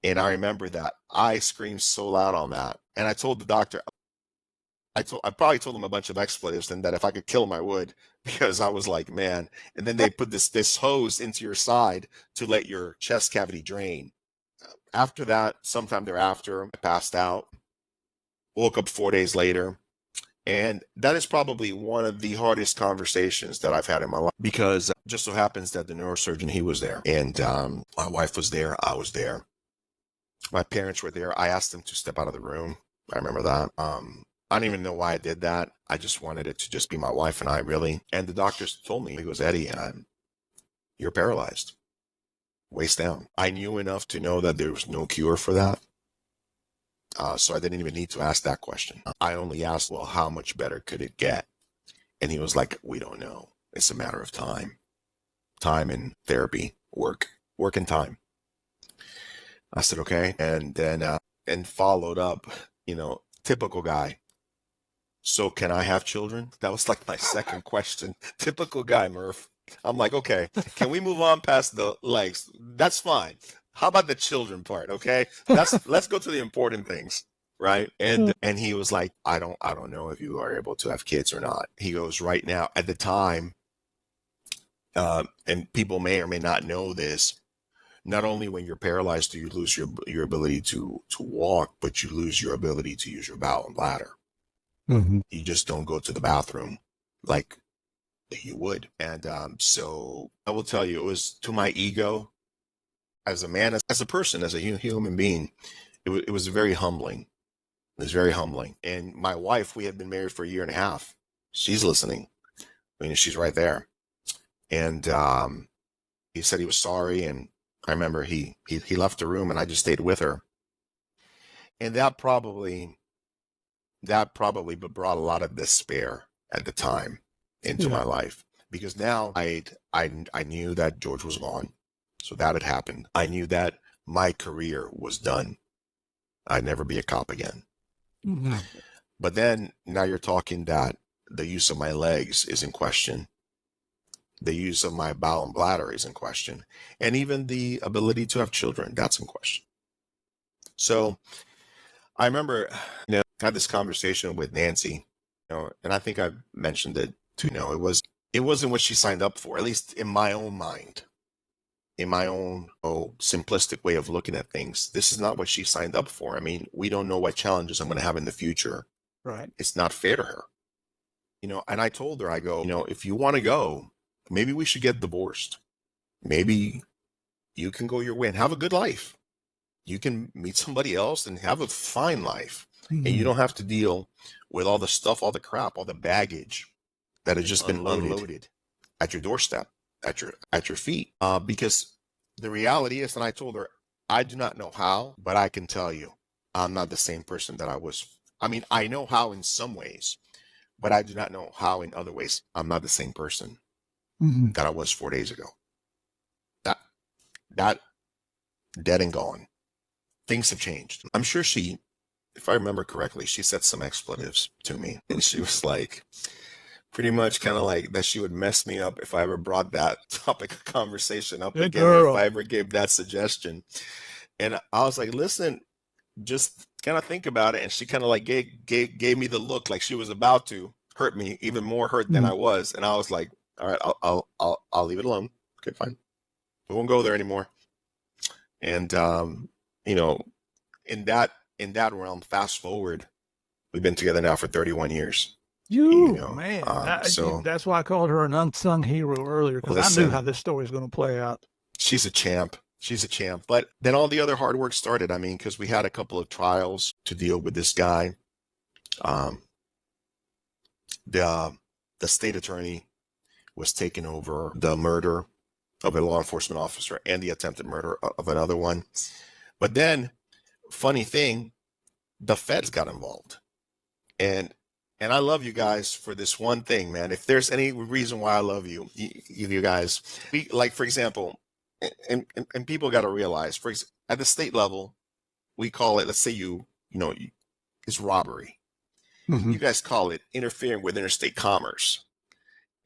And I remember that I screamed so loud on that. And I told the doctor, I probably told him a bunch of expletives, and that if I could kill him, I would, because I was like, man. And then they put this hose into your side to let your chest cavity drain. After that, sometime thereafter, I passed out, woke up 4 days later. And that is probably one of the hardest conversations that I've had in my life, because it just so happens that the neurosurgeon, he was there, and my wife was there. I was there. My parents were there. I asked them to step out of the room. I remember that. I don't even know why I did that. I just wanted it to just be my wife and I, really. And the doctors told me, he goes, Eddie, you're paralyzed, waist down. I knew enough to know that there was no cure for that. So I didn't even need to ask that question. I only asked, well, how much better could it get? And he was like, we don't know. It's a matter of time. Time and therapy, work and time. I said, okay. And then, and followed up, typical guy. So can I have children? That was like my second question. Typical guy, Murph. I'm like, okay, can we move on past the legs? That's fine. How about the children part? Okay, let's go to the important things, right? And he was like, I don't know if you are able to have kids or not. He goes, right now, at the time, and people may or may not know this. Not only when you're paralyzed do you lose your ability to walk, but you lose your ability to use your bowel and bladder. Mm-hmm. You just don't go to the bathroom like you would. And so I will tell you, it was to my ego as a man, as a person, as a human being, it was very humbling. It was very humbling. And my wife, we had been married for a year and a half. She's listening. I mean, she's right there. And he said he was sorry. And I remember he left the room and I just stayed with her. And that probably brought a lot of despair at the time into my life, because now I knew that George was gone. So that had happened. I knew that my career was done. I'd never be a cop again. Mm-hmm. But then now you're talking that the use of my legs is in question. The use of my bowel and bladder is in question. And even the ability to have children, that's in question. So I remember, I had this conversation with Nancy, and I think I mentioned it too. It wasn't what she signed up for, at least in my own mind, in my own simplistic way of looking at things. This is not what she signed up for. I mean, we don't know what challenges I'm going to have in the future. Right. It's not fair to her, and I told her, I go, if you want to go, maybe we should get divorced. Maybe you can go your way and have a good life. You can meet somebody else and have a fine life. Mm-hmm. And you don't have to deal with all the stuff, all the crap, all the baggage that has just been unloaded at your doorstep, at your feet. Because the reality is, and I told her, I do not know how, but I can tell you, I'm not the same person that I was. I mean, I know how in some ways, but I do not know how in other ways. I'm not the same person that I was 4 days ago. That dead and gone. Things have changed. I'm sure she, if I remember correctly, she said some expletives to me. And she was like, pretty much kind of like that she would mess me up if I ever brought that topic of conversation up again, if I ever gave that suggestion. And I was like, listen, just kind of think about it. And she kind of like gave me the look like she was about to hurt me, even more hurt than I was. And I was like, all right, I'll leave it alone. Okay, fine. We won't go there anymore. And in that realm, fast forward, we've been together now for 31 years. Man, that's why I called her an unsung hero earlier, because I knew how this story was going to play out. She's a champ. But then all the other hard work started. I mean, because we had a couple of trials to deal with this guy. The state attorney was taking over the murder of a law enforcement officer and the attempted murder of another one. But then, funny thing, the feds got involved. And I love you guys for this one thing, man. If there's any reason why I love you guys, for example, and people got to realize, at the state level, we call it, let's say it's robbery. Mm-hmm. You guys call it interfering with interstate commerce.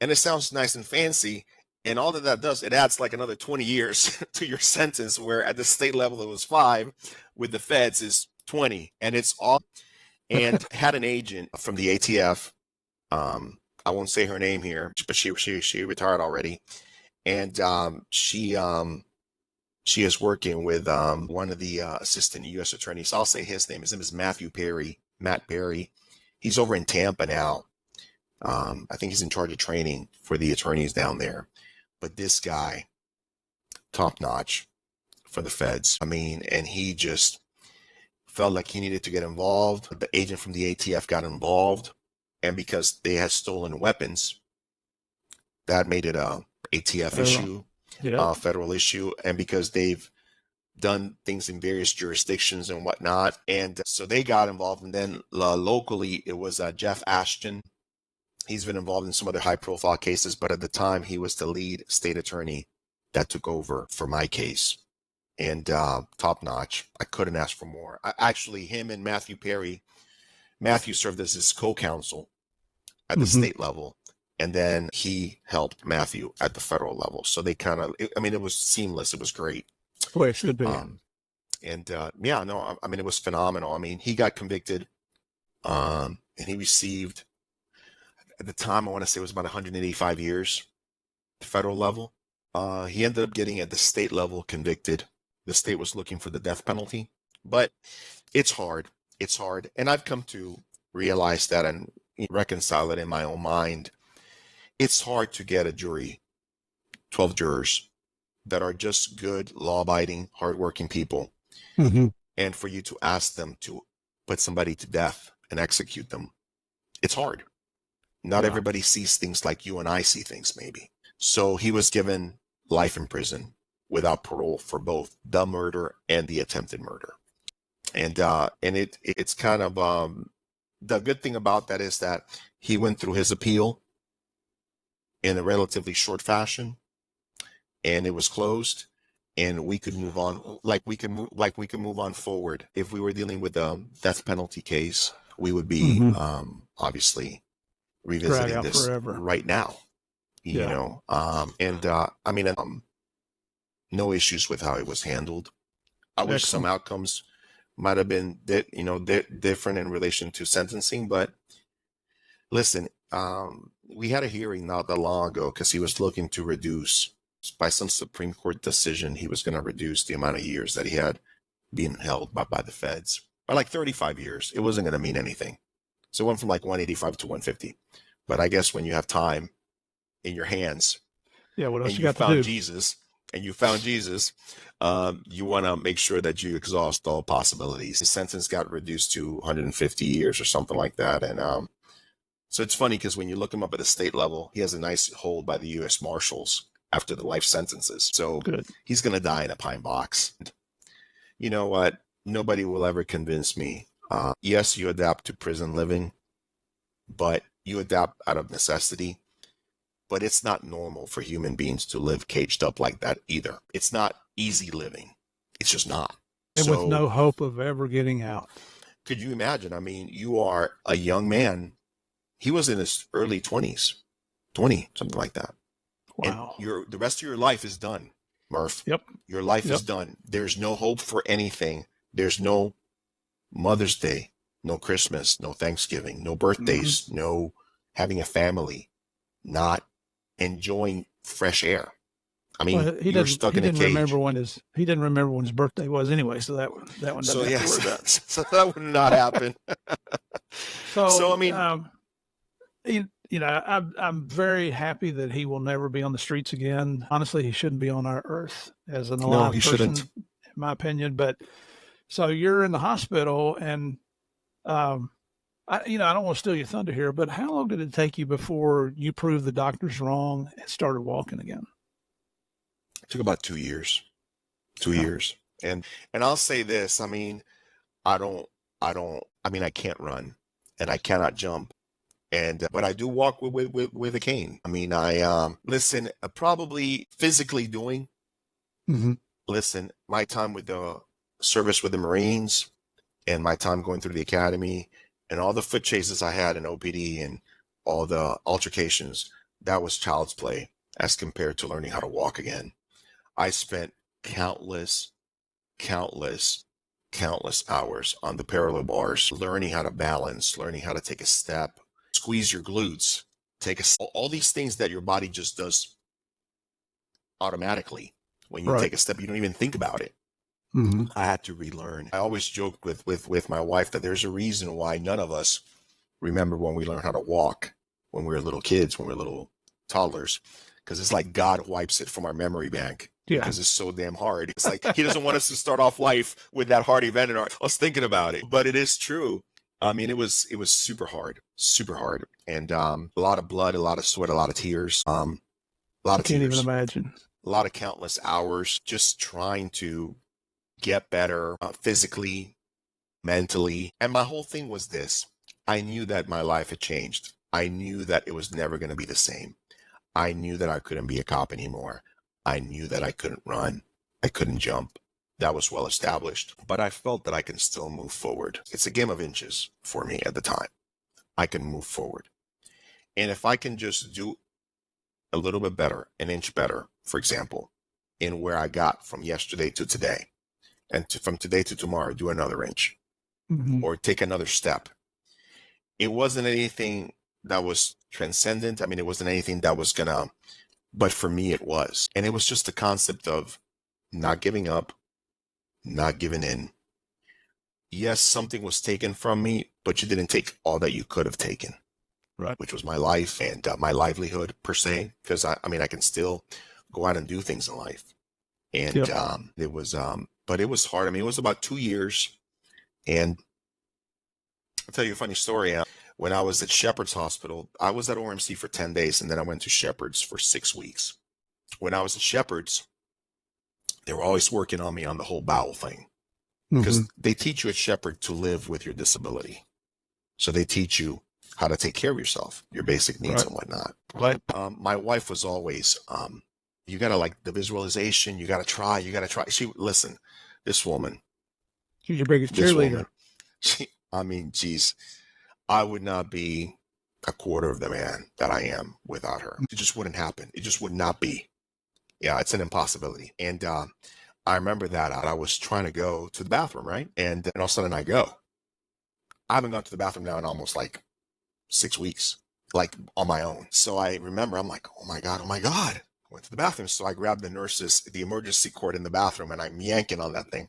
And it sounds nice and fancy. And all that does, it adds like another 20 years to your sentence, where at the state level it was 5, with the feds is 20. And it's all, and had an agent from the ATF. I won't say her name here, but she retired already. And she is working with one of the assistant U.S. attorneys. I'll say his name. His name is Matt Perry. He's over in Tampa now. I think he's in charge of training for the attorneys down there. But this guy, top notch for the feds. I mean, and he just felt like he needed to get involved. The agent from the ATF got involved. And because they had stolen weapons, that made it a ATF issue, federal issue. And because they've done things in various jurisdictions and whatnot. And so they got involved. And then locally, it was Jeff Ashton. He's been involved in some other high-profile cases, but at the time, he was the lead state attorney that took over for my case. And top-notch. I couldn't ask for more. Actually, him and Matthew Perry, Matthew served as his co-counsel at the state level, And then he helped Matthew at the federal level. So they kind of, I mean, it was seamless. It was great. The way it should be. And yeah, no, I mean, it was phenomenal. I mean, he got convicted, and he received, at the time, I want to say it was about 185 years, the federal level. He ended up getting at the state level convicted. The state was looking for the death penalty, but it's hard. It's hard. And I've come to realize that and reconcile it in my own mind. It's hard to get a jury, 12 jurors that are just good, law-abiding, hardworking people, and for you to ask them to put somebody to death and execute them. It's hard. Not everybody sees things like you and I see things, maybe. So he was given life in prison without parole for both the murder and the attempted murder. And it's kind of the good thing about that is that he went through his appeal in a relatively short fashion, and it was closed, and we could move on. We can move on forward. If we were dealing with a death penalty case, we would be obviously revisiting this forever. Right now. You know, I mean, no issues with how it was handled. I wish some outcomes might have been different in relation to sentencing, but listen, we had a hearing not that long ago because he was looking to reduce, by some Supreme Court decision, he was going to reduce the amount of years that he had been held by the feds by like 35 years. It wasn't going to mean anything. So it went from like 185 to 150. But I guess when you have time in your hands, what else and you got found to do? Jesus, and you found Jesus, you want to make sure that you exhaust all possibilities. His sentence got reduced to 150 years or something like that. And so it's funny because when you look him up at the state level, he has a nice hold by the U.S. Marshals after the life sentences. So he's going to die in a pine box. You know what? Nobody will ever convince me. Yes, you adapt to prison living, but you adapt out of necessity. But it's not normal for human beings to live caged up like that either. It's not easy living. It's just not. And with no hope of ever getting out. Could you imagine? I mean, you are a young man. He was in his early 20s, 20, something like that. Wow. And the rest of your life is done, Murph. Yep. Your life is done. There's no hope for anything. There's no Mother's Day, no Christmas, no Thanksgiving, no birthdays, no having a family, not enjoying fresh air. I mean, you're stuck in a cage. He didn't remember when his birthday was anyway, so that one doesn't have to worry about. So that would not happen. So I mean, I'm very happy that he will never be on the streets again. Honestly, he shouldn't be on our earth as an alive person, shouldn't. In my opinion. But so you're in the hospital, and I don't want to steal your thunder here, but how long did it take you before you proved the doctors wrong and started walking again? It took about 2 years. 2 years. And I'll say this, I mean, I can't run and I cannot jump. But I do walk with a cane. I mean, probably physically doing, listen, my time with the service with the Marines and my time going through the academy and all the foot chases I had in OPD and all the altercations, that was child's play as compared to learning how to walk again. I spent countless hours on the parallel bars, learning how to balance, learning how to take a step, squeeze your glutes, all these things that your body just does automatically. When you take a step, you don't even think about it. I had to relearn. I always joked with my wife that there's a reason why none of us remember when we learned how to walk when we were little kids, when we were little toddlers, because it's like God wipes it from our memory bank because it's so damn hard. It's like he doesn't want us to start off life with that hard event in us thinking about it. But it is true. I mean, it was super hard, and a lot of blood, a lot of sweat, a lot of tears, a lot of tears. I can't even imagine. A lot of countless hours just trying to get better physically, mentally. And my whole thing was this. I knew that my life had changed. I knew that it was never going to be the same. I knew that I couldn't be a cop anymore. I knew that I couldn't run. I couldn't jump. That was well established. But I felt that I can still move forward. It's a game of inches for me at the time. I can move forward. And if I can just do a little bit better, an inch better, for example, in where I got from yesterday to today, and from today to tomorrow, do another inch or take another step. It wasn't anything that was transcendent. I mean, it wasn't anything that was but for me it was. And it was just the concept of not giving up, not giving in. Yes, something was taken from me, but you didn't take all that you could have taken. Right. Which was my life and my livelihood per se. Because I mean, I can still go out and do things in life. And it was, but it was hard. I mean, it was about 2 years. And I'll tell you a funny story. When I was at Shepherd's Hospital, I was at ORMC for 10 days, and then I went to Shepherd's for 6 weeks. When I was at Shepherd's, they were always working on me on the whole bowel thing. Because they teach you at Shepherd to live with your disability. So they teach you how to take care of yourself, your basic needs and whatnot. But my wife was always, you got to like the visualization. You got to try. Listen, this woman. She's your biggest cheerleader. Geez, I would not be a quarter of the man that I am without her. It just wouldn't happen. It just would not be. Yeah, it's an impossibility. And I remember that I was trying to go to the bathroom, right? And all of a sudden I go. I haven't gone to the bathroom now in almost like 6 weeks, like on my own. So I remember, I'm like, oh my God. I went to the bathroom. So I grabbed the emergency cord in the bathroom, and I'm yanking on that thing.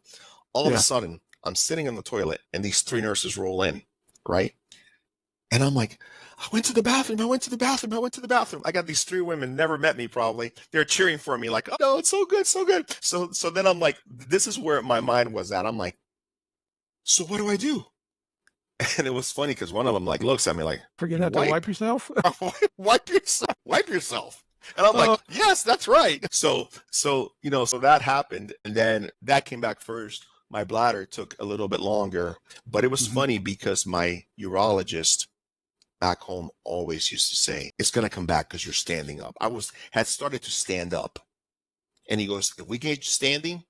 All of a sudden, I'm sitting in the toilet, and these 3 nurses roll in, right? And I'm like, I went to the bathroom. I got these 3 women, never met me probably. They're cheering for me like, oh, no, it's so good. So then I'm like, this is where my mind was at. I'm like, so what do I do? And it was funny because one of them like looks at me like, forget how to wipe yourself? Wipe yourself. And I'm like, yes, that's right. So that happened. And then that came back first. My bladder took a little bit longer, but it was funny because my urologist back home always used to say, it's going to come back because you're standing up. Had started to stand up. And he goes, if we get you standing,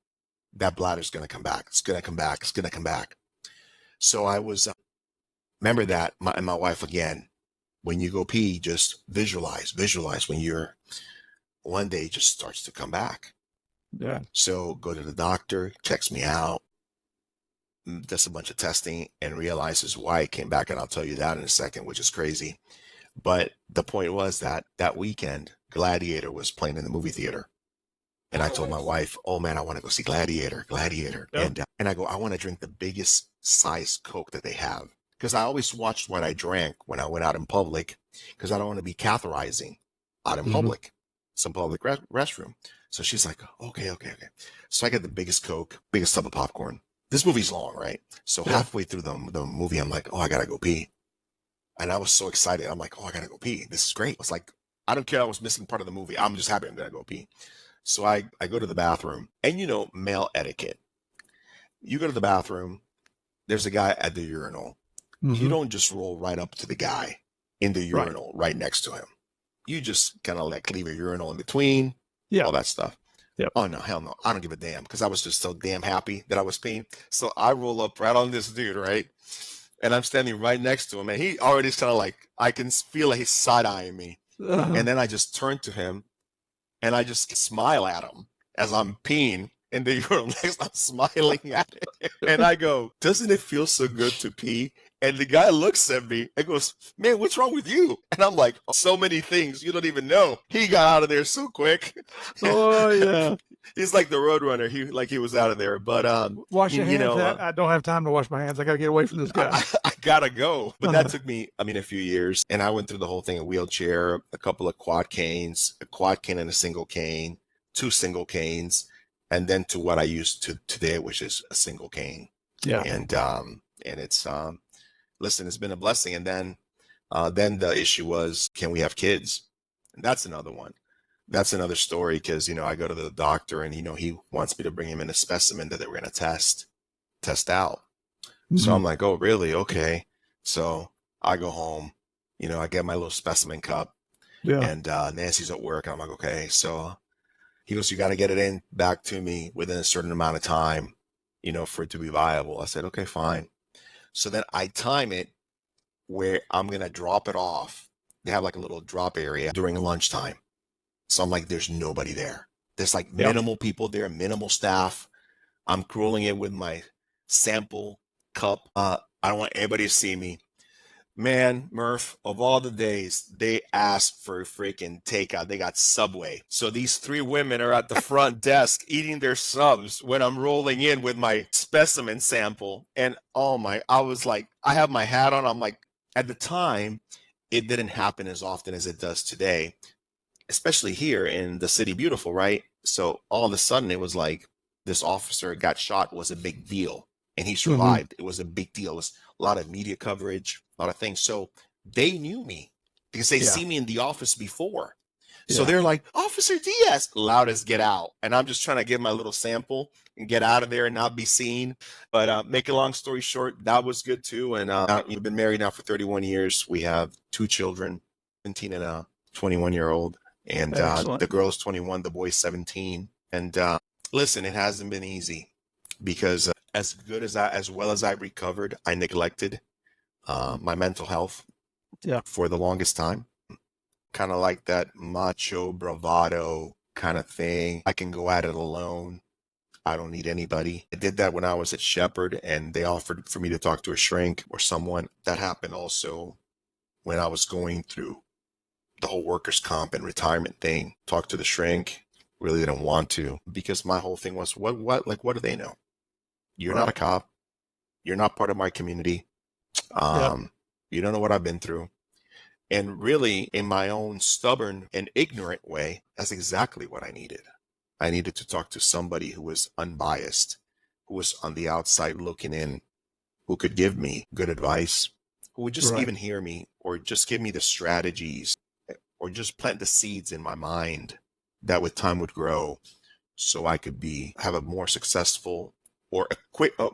that bladder's going to come back. It's going to come back. So I was, remember that, my wife again, when you go pee, just visualize when you're, one day it just starts to come back. Yeah. So go to the doctor, checks me out, does a bunch of testing and realizes why it came back. And I'll tell you that in a second, which is crazy. But the point was that weekend, Gladiator was playing in the movie theater. And I told my wife, oh man, I want to go see Gladiator. Yep. And I go, I want to drink the biggest size Coke that they have. Because I always watched what I drank when I went out in public, because I don't want to be catheterizing out in public, some public restroom. So she's like, okay. So I get the biggest Coke, biggest tub of popcorn. This movie's long, right? So halfway through the movie, I'm like, oh, I got to go pee. And I was so excited. I'm like, oh, I got to go pee. This is great. It's like, I don't care. I was missing part of the movie. I'm just happy I'm going to go pee. So I go to the bathroom, and male etiquette. You go to the bathroom, there's a guy at the urinal. You don't just roll right up to the guy in the urinal right next to him. You just kind of like leave a urinal in between, all that stuff. Yep. Oh, no, hell no. I don't give a damn, because I was just so damn happy that I was peeing. So I roll up right on this dude, right? And I'm standing right next to him, and he already is kind of like, I can feel like he's side-eyeing me. And then I just turn to him, and I just smile at him as I'm peeing in the urinal next. I'm smiling at it. And I go, doesn't it feel so good to pee? And the guy looks at me and goes, man, what's wrong with you? And I'm like, so many things you don't even know. He got out of there so quick. Oh, yeah. He's like the Roadrunner. He was out of there. But wash your hands. I don't have time to wash my hands. I got to get away from this guy. I gotta go. But that took me, a few years. And I went through the whole thing: a wheelchair, a couple of quad canes, a quad cane and a single cane, 2 single canes, and then to what I used to today, which is a single cane. Yeah. And it's listen, it's been a blessing. And then the issue was, can we have kids? And that's another one. That's another story, because, I go to the doctor, and, he wants me to bring him in a specimen that they were going to test out. So I'm like, oh, really? Okay. So I go home, I get my little specimen cup, and Nancy's at work. And I'm like, okay. So he goes, you got to get it in back to me within a certain amount of time, for it to be viable. I said, okay, fine. So then I time it where I'm going to drop it off They have like a little drop area during lunchtime. So I'm like, there's nobody there. There's like Yep. minimal people there, minimal staff. I'm crawling in with my sample cup. I don't want anybody to see me. Man, Murph, of all the days, they asked for freaking takeout. They got Subway. So these three women are at the front desk eating their subs when I'm rolling in with my specimen sample. And I was like, I have my hat on. I'm like, at the time, it didn't happen as often as it does today, especially here in the city beautiful, right? So all of a sudden it was like this officer got shot was a big deal and he survived. It was a big deal. It was a lot of media coverage, a lot of things. So they knew me because they see me in the office before. So they're like, Officer Diaz, loudest get out. And I'm just trying to give my little sample and get out of there and not be seen. But make a long story short, that was good too. And we've been married now for 31 years. We have 2 children, 17 and a 21-year-old. And the girl's 21, the boy's 17. And listen, it hasn't been easy because as well as I recovered, I neglected my mental health for the longest time. Kind of like that macho bravado kind of thing. I can go at it alone. I don't need anybody. I did that when I was at Shepherd and they offered for me to talk to a shrink or someone. That happened also when I was going through the whole workers' comp and retirement thing. Talk to the shrink. Really didn't want to because my whole thing was, what do they know? You're not a cop. You're not part of my community. You don't know what I've been through. And really, in my own stubborn and ignorant way, that's exactly what I needed. I needed to talk to somebody who was unbiased, who was on the outside looking in, who could give me good advice, who would just even hear me or just give me the strategies or just plant the seeds in my mind that with time would grow so I could have a more successful or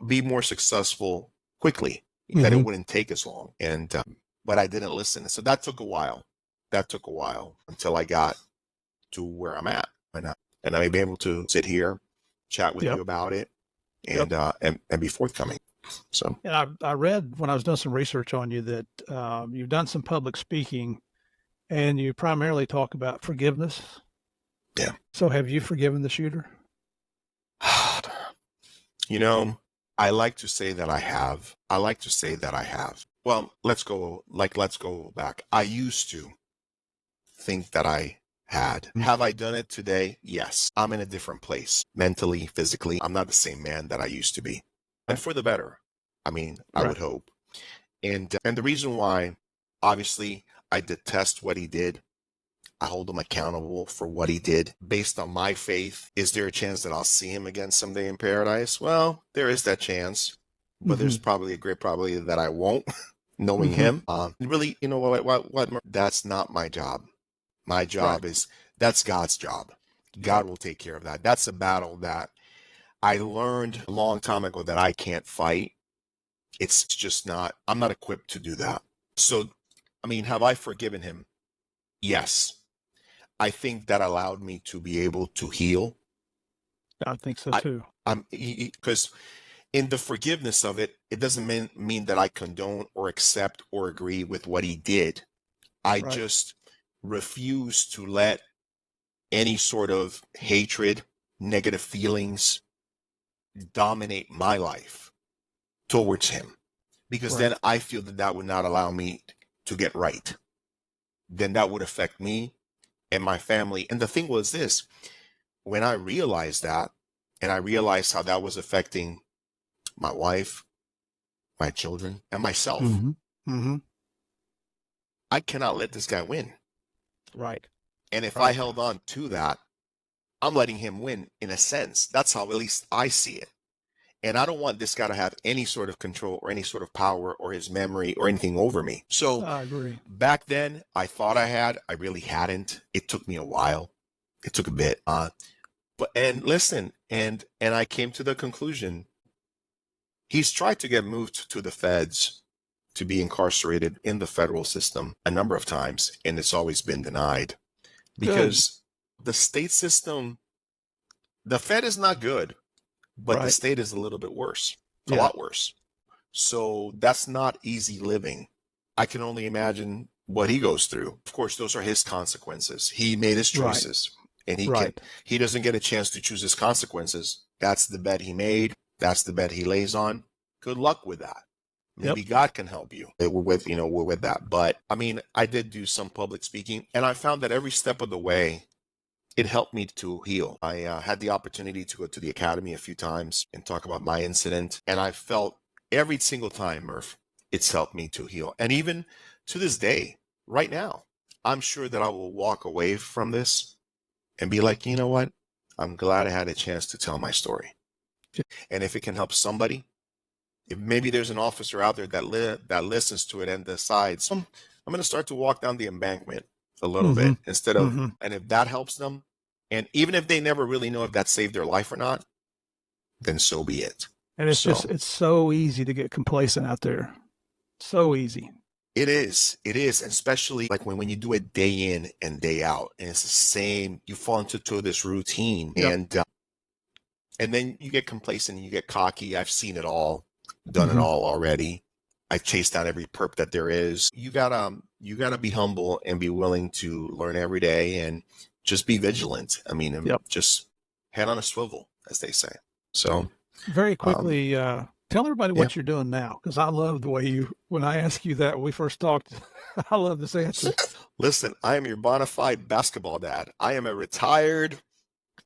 be more successful quickly, that it wouldn't take as long. And but I didn't listen. So that took a while. Until I got to where I'm at. And I may be able to sit here, chat with you about it, and be forthcoming. So, and I read when I was doing some research on you that you've done some public speaking, and you primarily talk about forgiveness. Yeah. So, have you forgiven the shooter? You know, I like to say that I have. Well, let's go back. I used to think that I had. Have I done it today? Yes. I'm in a different place, mentally, physically. I'm not the same man that I used to be. And for the better. I mean, I would hope. And the reason why, obviously, I detest what he did. I hold him accountable for what he did. Based on my faith, is there a chance that I'll see him again someday in paradise? Well, there is that chance. But there's probably a great probability that I won't, knowing him. Really, you know what? That's not my job. My job that's God's job. God will take care of that. That's a battle that I learned a long time ago that I can't fight. It's just not, I'm not equipped to do that. So, I mean, have I forgiven him? Yes. I think that allowed me to be able to heal. I think so too. Because in the forgiveness of it, it doesn't mean that I condone or accept or agree with what he did. I just refuse to let any sort of hatred, negative feelings dominate my life towards him. Because then I feel that would not allow me to get right. Then that would affect me and my family. And the thing was this, when I realized that, and I realized how that was affecting my wife, my children, and myself, I cannot let this guy win. Right. And if I held on to that, I'm letting him win in a sense. That's how at least I see it. And I don't want this guy to have any sort of control or any sort of power or his memory or anything over me. So I agree. Back then, I thought I had. I really hadn't. It took me a while. It took a bit. And listen, and I came to the conclusion. He's tried to get moved to the feds to be incarcerated in the federal system a number of times, and it's always been denied. Because the state system, the Fed is not good, but the state is a little bit worse, a lot worse. So that's not easy living. I can only imagine what he goes through. Of course, those are his consequences. He made his choices, and he doesn't get a chance to choose his consequences. That's the bet he made. That's the bet he lays on. Good luck with that. Maybe God can help you with that. But I mean, I did do some public speaking, and I found that every step of the way, it helped me to heal. I had the opportunity to go to the academy a few times and talk about my incident. And I felt every single time, Murph, it's helped me to heal. And even to this day, right now, I'm sure that I will walk away from this and be like, you know what? I'm glad I had a chance to tell my story. And if it can help somebody, if maybe there's an officer out there that listens to it and decides, I'm going to start to walk down the embankment a little bit instead of, and if that helps them, and even if they never really know if that saved their life or not, then so be it. And it's it's so easy to get complacent out there. So easy. It is, especially like when you do it day in and day out, and it's the same, you fall into this routine, and then you get complacent and you get cocky. I've seen it all, done it all already. I chase down every perp that there is. You gotta be humble and be willing to learn every day and just be vigilant. I mean, just head on a swivel, as they say. So very quickly, tell everybody what you're doing now, because I love the way when I asked you that when we first talked, I love this answer. Listen, I am your bona fide basketball dad. I am a retired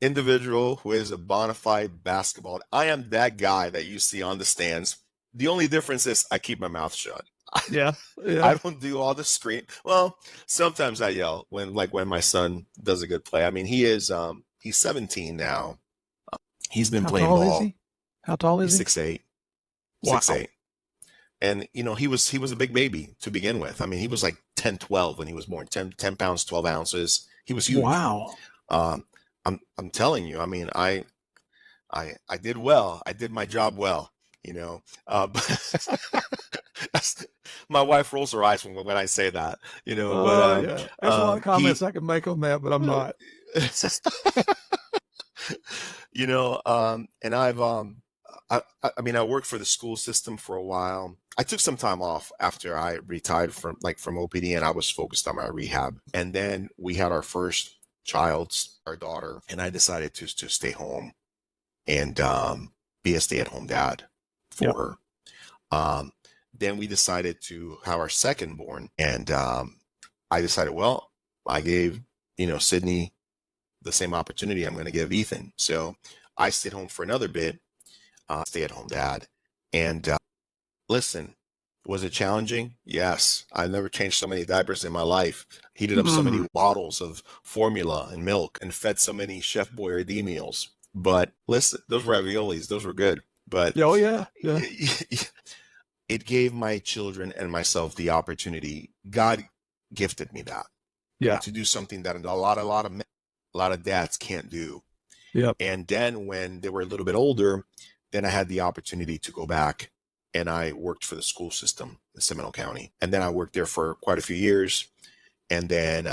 individual who is a bona fide basketball. I am that guy that you see on the stands. The only difference is I keep my mouth shut. Yeah. I don't do all the scream. Well, sometimes I yell when my son does a good play. I mean, he's 17 now. He's been playing ball. How tall is he? 6'8". Wow. 6'8". And he was a big baby to begin with. I mean, he was like 10, 12 when he was born. 10 pounds, 12 ounces. He was huge. Wow. I'm telling you, I mean, I did well. I did my job well. But my wife rolls her eyes when I say that, There's a lot of comments I can make on that, but I'm not. And I worked for the school system for a while. I took some time off after I retired from OPD, and I was focused on my rehab. And then we had our first child, our daughter, and I decided to stay home and be a stay-at-home dad for her. Then we decided to have our second born, and I decided, well, I gave Sydney the same opportunity I'm going to give Ethan. So I stayed home for another bit, stay-at-home dad. And listen, was it challenging? Yes. I never changed so many diapers in my life, heated up so many bottles of formula and milk, and fed so many Chef Boyardee meals. But listen, those raviolis, those were good. But it gave my children and myself the opportunity. God gifted me that. To do something that a lot of dads can't do. And then when they were a little bit older, then I had the opportunity to go back, and I worked for the school system in Seminole County. And then I worked there for quite a few years. And then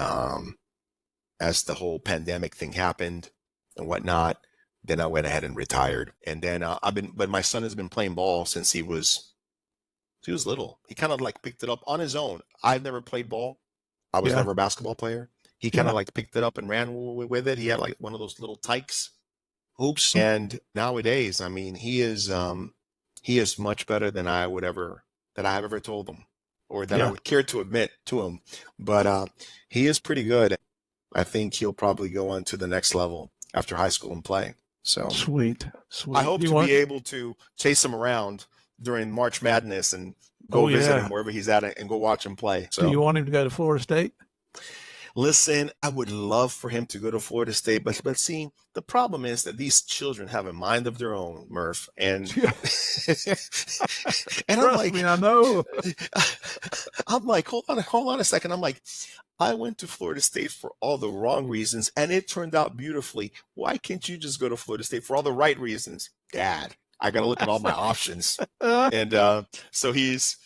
as the whole pandemic thing happened and whatnot, then I went ahead and retired. And then but my son has been playing ball since he was little. He kind of like picked it up on his own. I've never played ball. I was never a basketball player. He kind of like picked it up and ran with it. He had like one of those little tykes hoops. And nowadays, I mean, he is much better than I have ever told him, or that I would care to admit to him. But he is pretty good. I think he'll probably go on to the next level after high school and play. So sweet. I hope to be able to chase him around during March Madness and go visit him wherever he's at and go watch him play. So do you want him to go to Florida State? Listen, I would love for him to go to Florida State, but see, the problem is that these children have a mind of their own, Murph, and and I'm like, I know. I'm like, hold on a second. I'm like, I went to Florida State for all the wrong reasons, and it turned out beautifully. Why can't you just go to Florida State for all the right reasons, Dad? I got to look at all my options. And so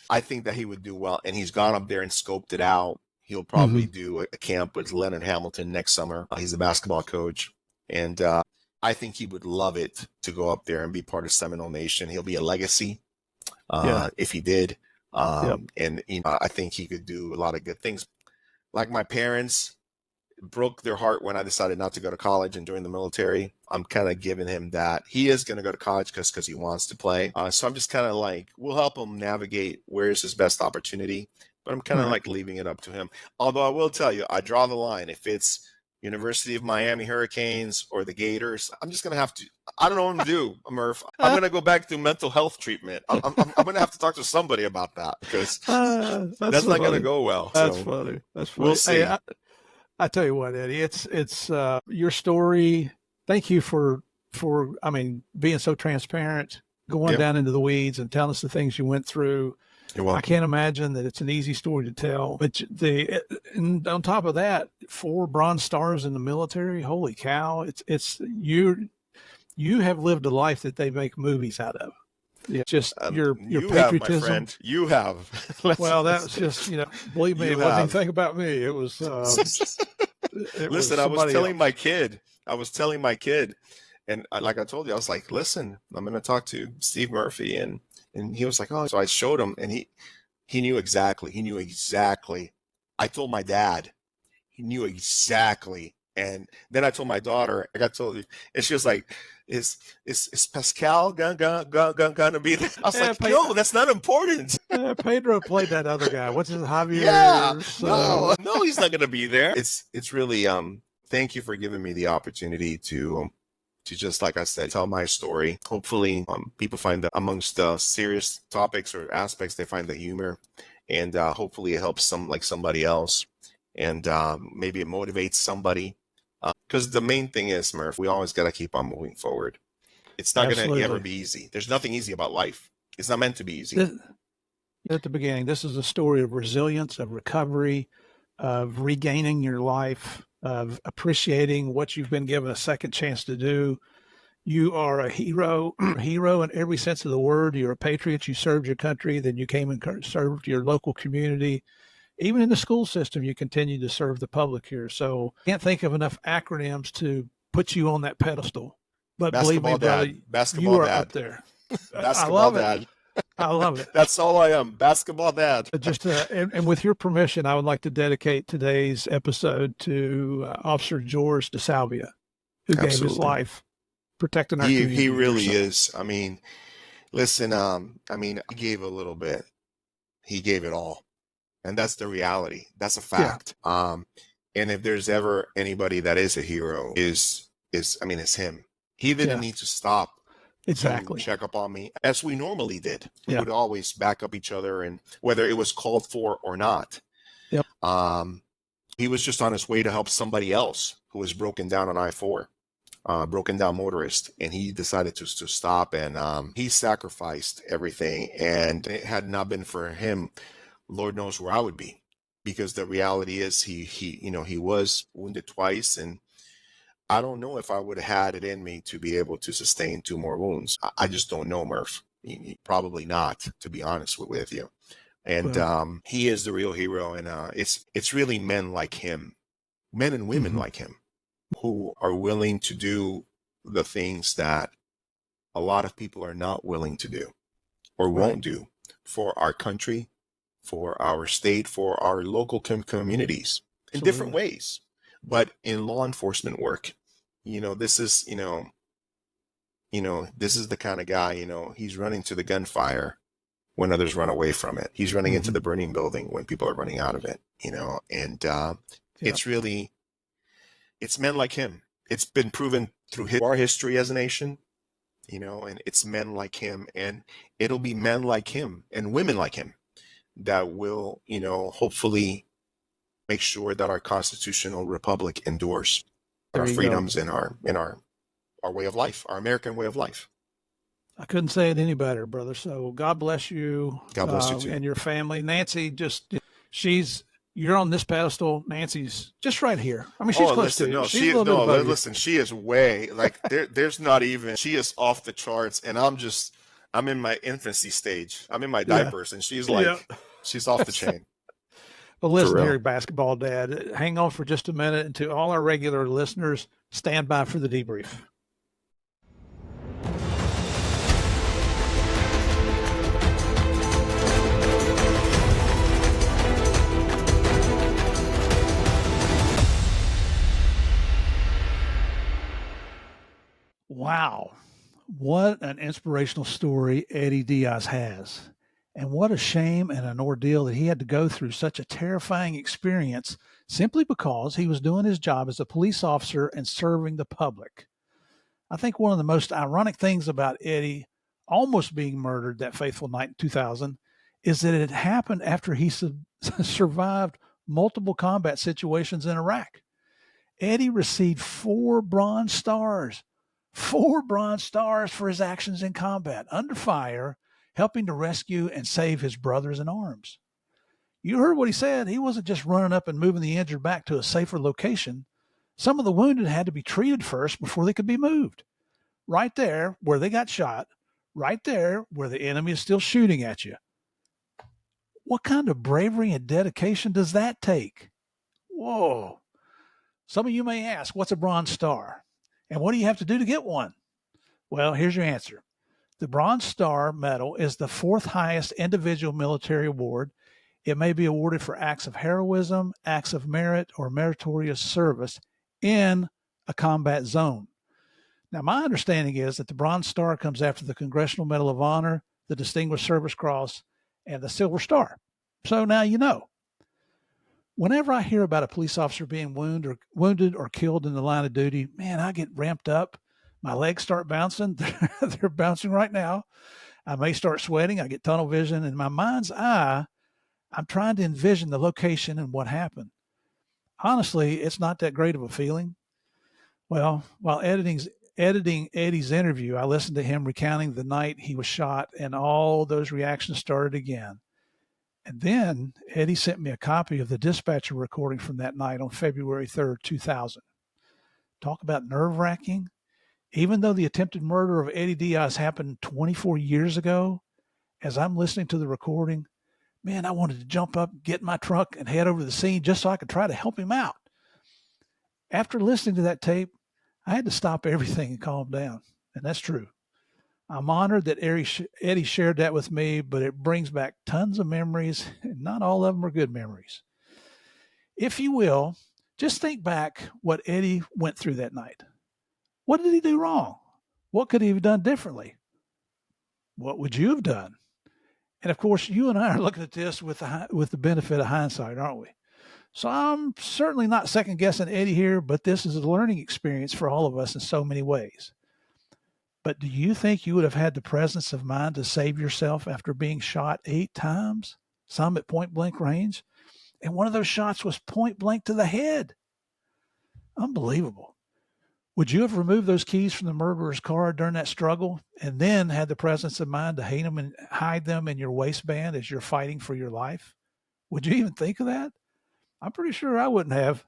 I think that he would do well, and he's gone up there and scoped it out. He'll probably do a camp with Leonard Hamilton next summer. He's a basketball coach. And I think he would love it to go up there and be part of Seminole Nation. He'll be a legacy if he did. And I think he could do a lot of good things. Like my parents broke their heart when I decided not to go to college and join the military. I'm kind of giving him that. He is going to go to college because he wants to play. So I'm just kind of like, we'll help him navigate where is his best opportunity. But I'm kind of like leaving it up to him. Although I will tell you, I draw the line. If it's University of Miami Hurricanes or the Gators, I'm just going to have to, I don't know what to do, Murph. I'm going to go back to mental health treatment. I'm going to have to talk to somebody about that because that's not going to go well. That's funny. That's funny. We'll see. Hey, I tell you what, Eddie, it's your story. Thank you for being so transparent, going down into the weeds and telling us the things you went through. You're welcome. I can't imagine that it's an easy story to tell. But and on top of that, 4 Bronze Stars in the military. Holy cow! It's you have lived a life that they make movies out of. Yeah, just your you patriotism. Have, my friend. You have. Well, that was just, believe me, it wasn't anything about me. It was. Listen, I was telling my kid, and like I told you, I was like, listen, I'm going to talk to Steve Murphy, and he was like, oh, so I showed him, and he knew exactly. He knew exactly. I told my dad, he knew exactly. And then I told my daughter, like I told you, and she was like, is Pascal gonna be there? I was like, no, that's not important. Pedro played that other guy. What's his Javier? Yeah, no, he's not gonna be there. It's really thank you for giving me the opportunity to just, like I said, tell my story. Hopefully, people find that amongst serious topics or aspects, they find the humor, and hopefully it helps somebody else, and maybe it motivates somebody. Because the main thing is, Murph, we always got to keep on moving forward. It's not going to ever be easy. There's nothing easy about life. It's not meant to be easy. At the beginning, this is a story of resilience, of recovery, of regaining your life, of appreciating what you've been given a second chance to do. You are a hero in every sense of the word. You're a patriot. You served your country. Then you came and served your local community. Even in the school system, you continue to serve the public here. So I can't think of enough acronyms to put you on that pedestal. But believe me, brother, you are up there. Basketball dad. I love it. That's all I am. Basketball dad. Just and with your permission, I would like to dedicate today's episode to Officer George DeSalvia, who gave his life protecting our community. He really is. I mean, listen, he gave a little bit. He gave it all. And that's the reality. That's a fact. Yeah. And if there's ever anybody that is a hero, it's him. He didn't need to stop. Exactly. To check up on me as we normally did. We would always back up each other, and whether it was called for or not. Yep. He was just on his way to help somebody else who was broken down on I-4, broken down motorist, and he decided to stop, and he sacrificed everything. And it had not been for him, Lord knows where I would be, because the reality is he was wounded twice, and I don't know if I would have had it in me to be able to sustain 2 more wounds. I just don't know, Murph. Probably not, to be honest with you. And he is the real hero, and it's really men like him, men and women like him, who are willing to do the things that a lot of people are not willing to do or won't do for our country, for our state, for our local communities in different ways. But in law enforcement work, this is, this is the kind of guy, he's running to the gunfire when others run away from it. He's running into the burning building when people are running out of it, and it's men like him. It's been proven through our history as a nation, and it's men like him, and it'll be men like him and women like him that will, hopefully make sure that our constitutional republic endures, our freedoms and our way of life, our American way of life. I couldn't say it any better, brother. So God bless you. God bless you too. And your family. Nancy, you're on this pedestal. Nancy's just right here. I mean, she's close to you. Listen, she is way there's not even, she is off the charts, and I'm in my infancy stage. I'm in my diapers, and she's she's off the chain. Well, listen here, basketball dad, hang on for just a minute. And to all our regular listeners, stand by for the debrief. What an inspirational story Eddie Diaz has. And what a shame and an ordeal that he had to go through such a terrifying experience simply because he was doing his job as a police officer and serving the public. I think one of the most ironic things about Eddie almost being murdered that fateful night in 2000 is that it happened after he survived multiple combat situations in Iraq. Eddie received 4 Bronze Stars for his actions in combat, under fire, helping to rescue and save his brothers in arms. You heard what he said. He wasn't just running up and moving the injured back to a safer location. Some of the wounded had to be treated first before they could be moved. Right there where they got shot, right there where the enemy is still shooting at you. What kind of bravery and dedication does that take? Whoa. Some of you may ask, what's a Bronze Star? And what do you have to do to get one? Well, here's your answer. The Bronze Star Medal is the 4th highest individual military award. It may be awarded for acts of heroism, acts of merit, or meritorious service in a combat zone. Now, my understanding is that the Bronze Star comes after the Congressional Medal of Honor, the Distinguished Service Cross, and the Silver Star. So now you know. Whenever I hear about a police officer being wounded or killed in the line of duty, man, I get ramped up. My legs start bouncing. They're bouncing right now. I may start sweating. I get tunnel vision. In my mind's eye, I'm trying to envision the location and what happened. Honestly, it's not that great of a feeling. Well, while editing Eddie's interview, I listened to him recounting the night he was shot, and all those reactions started again. And then Eddie sent me a copy of the dispatcher recording from that night on February 3rd, 2000. Talk about nerve-wracking. Even though the attempted murder of Eddie Diaz happened 24 years ago, as I'm listening to the recording, man, I wanted to jump up, get in my truck, and head over to the scene just so I could try to help him out. After listening to that tape, I had to stop everything and calm down. And that's true. I'm honored that Eddie shared that with me, but it brings back tons of memories, and not all of them are good memories. If you will, just think back what Eddie went through that night. What did he do wrong? What could he have done differently? What would you have done? And of course, you and I are looking at this with the benefit of hindsight, aren't we? So I'm certainly not second guessing Eddie here, but this is a learning experience for all of us in so many ways. But do you think you would have had the presence of mind to save yourself after being shot 8 times, some at point blank range? And one of those shots was point blank to the head. Unbelievable. Would you have removed those keys from the murderer's car during that struggle and then had the presence of mind to hide them in your waistband as you're fighting for your life? Would you even think of that? I'm pretty sure I wouldn't have.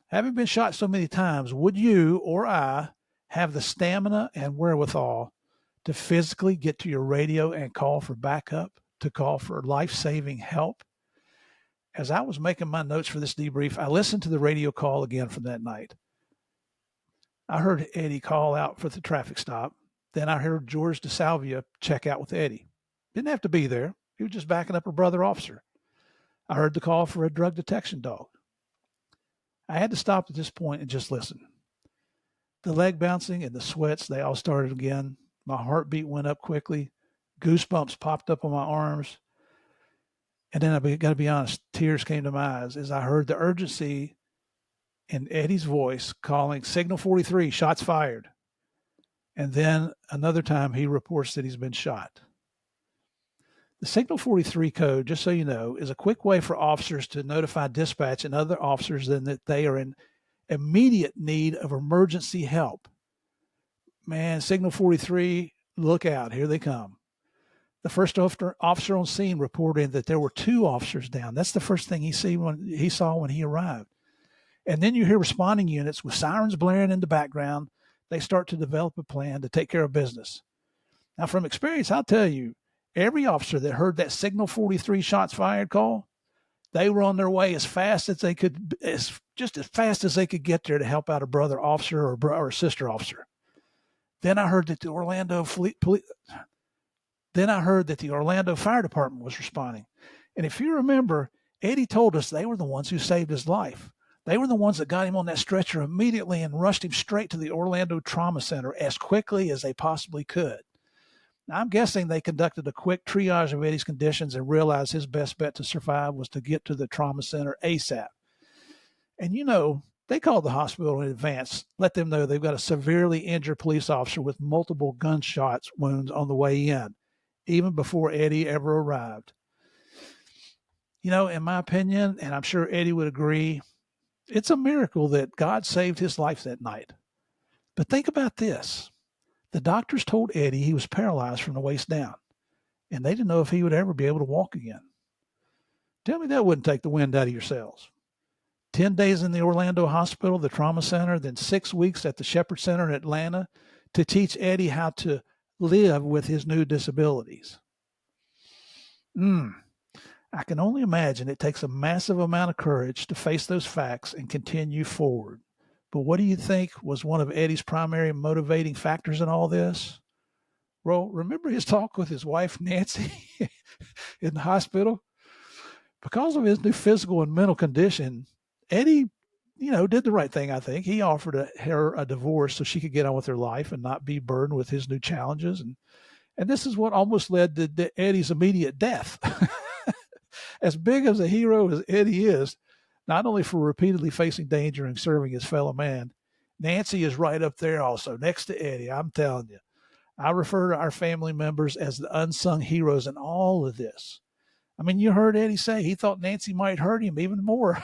Having been shot so many times, would you or I have the stamina and wherewithal to physically get to your radio and call for backup, to call for life-saving help? As I was making my notes for this debrief, I listened to the radio call again from that night. I heard Eddie call out for the traffic stop. Then I heard George DeSalvia check out with Eddie. Didn't have to be there. He was just backing up a brother officer. I heard the call for a drug detection dog. I had to stop at this point and just listen. The leg bouncing and the sweats, they all started again. My heartbeat went up quickly. Goosebumps popped up on my arms. And then I got to be honest, tears came to my eyes as I heard the urgency in Eddie's voice calling Signal 43, shots fired. And then another time he reports that he's been shot. The Signal 43 code, just so you know, is a quick way for officers to notify dispatch and other officers then that they are in immediate need of emergency help. Man, Signal 43, look out, here they come. The first officer on scene reported that there were 2 officers down. That's the first thing he saw when he arrived. And then you hear responding units with sirens blaring in the background. They start to develop a plan to take care of business. Now, from experience, I'll tell you, every officer that heard that Signal 43 shots fired call, they were on their way as fast as they could, just as fast as they could get there to help out a brother officer or a sister officer. Then I heard that the Orlando Fire Department was responding. And if you remember, Eddie told us they were the ones who saved his life. They were the ones that got him on that stretcher immediately and rushed him straight to the Orlando Trauma Center as quickly as they possibly could. Now, I'm guessing they conducted a quick triage of Eddie's conditions and realized his best bet to survive was to get to the trauma center ASAP. And they called the hospital in advance, let them know they've got a severely injured police officer with multiple gunshot wounds on the way in, even before Eddie ever arrived. In my opinion, and I'm sure Eddie would agree, it's a miracle that God saved his life that night. But think about this. The doctors told Eddie he was paralyzed from the waist down, and they didn't know if he would ever be able to walk again. Tell me that wouldn't take the wind out of your sails. 10 days in the Orlando hospital, the trauma center, then 6 weeks at the Shepherd Center in Atlanta to teach Eddie how to live with his new disabilities. I can only imagine it takes a massive amount of courage to face those facts and continue forward. But what do you think was one of Eddie's primary motivating factors in all this? Well, remember his talk with his wife, Nancy, in the hospital? Because of his new physical and mental condition, Eddie, did the right thing, I think. He offered her a divorce so she could get on with her life and not be burdened with his new challenges. And this is what almost led to Eddie's immediate death. As big as a hero as Eddie is, not only for repeatedly facing danger and serving his fellow man, Nancy is right up there also, next to Eddie. I'm telling you. I refer to our family members as the unsung heroes in all of this. I mean, you heard Eddie say he thought Nancy might hurt him even more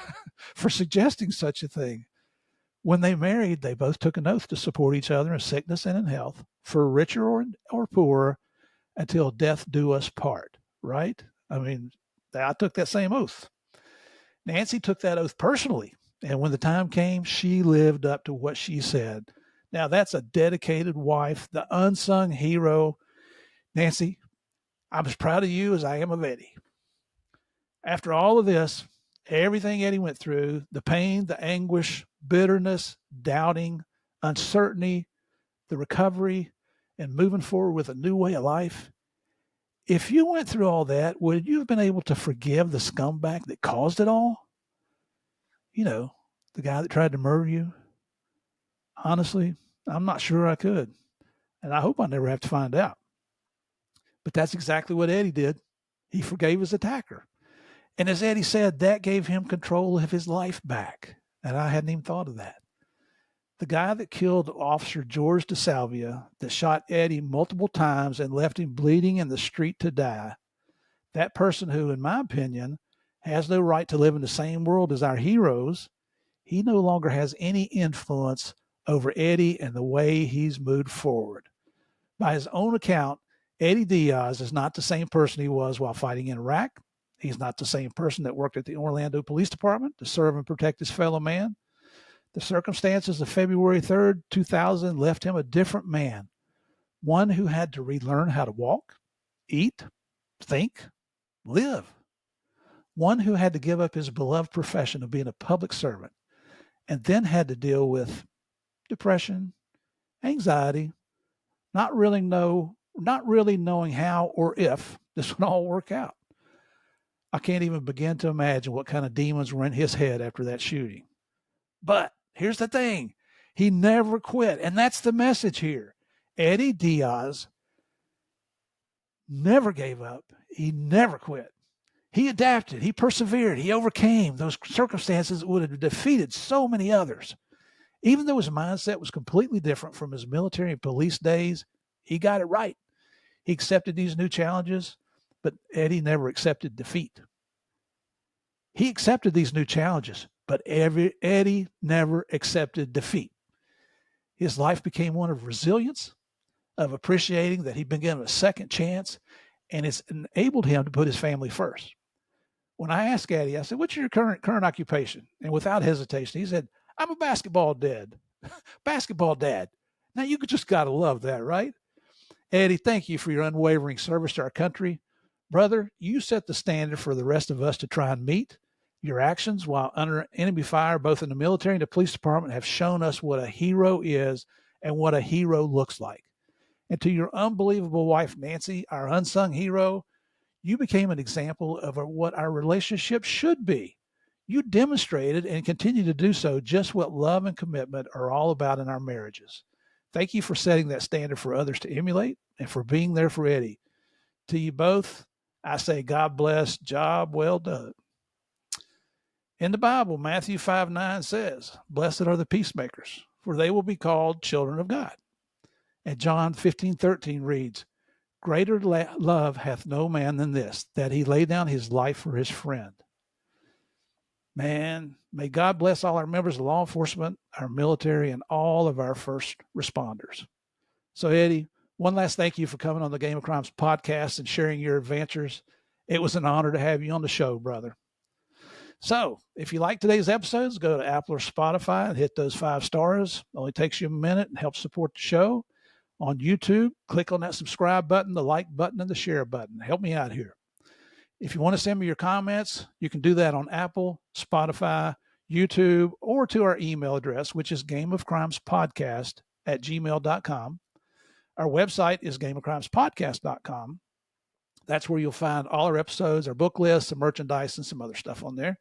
for suggesting such a thing. When they married, they both took an oath to support each other in sickness and in health, for richer or poorer, until death do us part, right? I mean, I took that same oath. Nancy took that oath personally, and when the time came, she lived up to what she said. Now, that's a dedicated wife, the unsung hero. Nancy, I'm as proud of you as I am of Eddie. After all of this, everything Eddie went through, the pain, the anguish, bitterness, doubting, uncertainty, the recovery, and moving forward with a new way of life, if you went through all that, would you have been able to forgive the scumbag that caused it all? The guy that tried to murder you? Honestly, I'm not sure I could. And I hope I never have to find out. But that's exactly what Eddie did. He forgave his attacker. And as Eddie said, that gave him control of his life back. And I hadn't even thought of that. The guy that killed Officer George DeSalvia, that shot Eddie multiple times and left him bleeding in the street to die, that person who, in my opinion, has no right to live in the same world as our heroes, he no longer has any influence over Eddie and the way he's moved forward. By his own account, Eddie Diaz is not the same person he was while fighting in Iraq. He's not the same person that worked at the Orlando Police Department to serve and protect his fellow man. The circumstances of February 3rd, 2000 left him a different man, one who had to relearn how to walk, eat, think, live, one who had to give up his beloved profession of being a public servant and then had to deal with depression, anxiety, not really knowing how or if this would all work out. I can't even begin to imagine what kind of demons were in his head after that shooting. But here's the thing. He never quit. And that's the message here. Eddie Diaz never gave up. He never quit. He adapted. He persevered. He overcame those circumstances that would have defeated so many others. Even though his mindset was completely different from his military and police days, he got it right. He accepted these new challenges, but Eddie never accepted defeat. He accepted these new challenges, but Eddie never accepted defeat. His life became one of resilience, of appreciating that he'd been given a second chance, and it's enabled him to put his family first. When I asked Eddie, I said, what's your current occupation? And without hesitation, he said, I'm a basketball dad. Basketball dad. Now, you just got to love that, right? Eddie, thank you for your unwavering service to our country. Brother, you set the standard for the rest of us to try and meet. Your actions while under enemy fire, both in the military and the police department, have shown us what a hero is and what a hero looks like. And to your unbelievable wife, Nancy, our unsung hero, you became an example of what our relationship should be. You demonstrated and continue to do so just what love and commitment are all about in our marriages. Thank you for setting that standard for others to emulate and for being there for Eddie. To you both, I say God bless, job well done. In the Bible, Matthew 5:9 says, "Blessed are the peacemakers, for they will be called children of God." And John 15:13 reads, "Greater love hath no man than this, that he lay down his life for his friend." Man, may God bless all our members of law enforcement, our military, and all of our first responders. So, Eddie, one last thank you for coming on the Game of Crimes podcast and sharing your adventures. It was an honor to have you on the show, brother. So, if you like today's episodes, go to Apple or Spotify and hit those 5 stars. It only takes you a minute and helps support the show. On YouTube, click on that subscribe button, the like button, and the share button. Help me out here. If you want to send me your comments, you can do that on Apple, Spotify, YouTube, or to our email address, which is gameofcrimespodcast@gmail.com. Our website is gameofcrimespodcast.com. That's where you'll find all our episodes, our book lists, some merchandise, and some other stuff on there.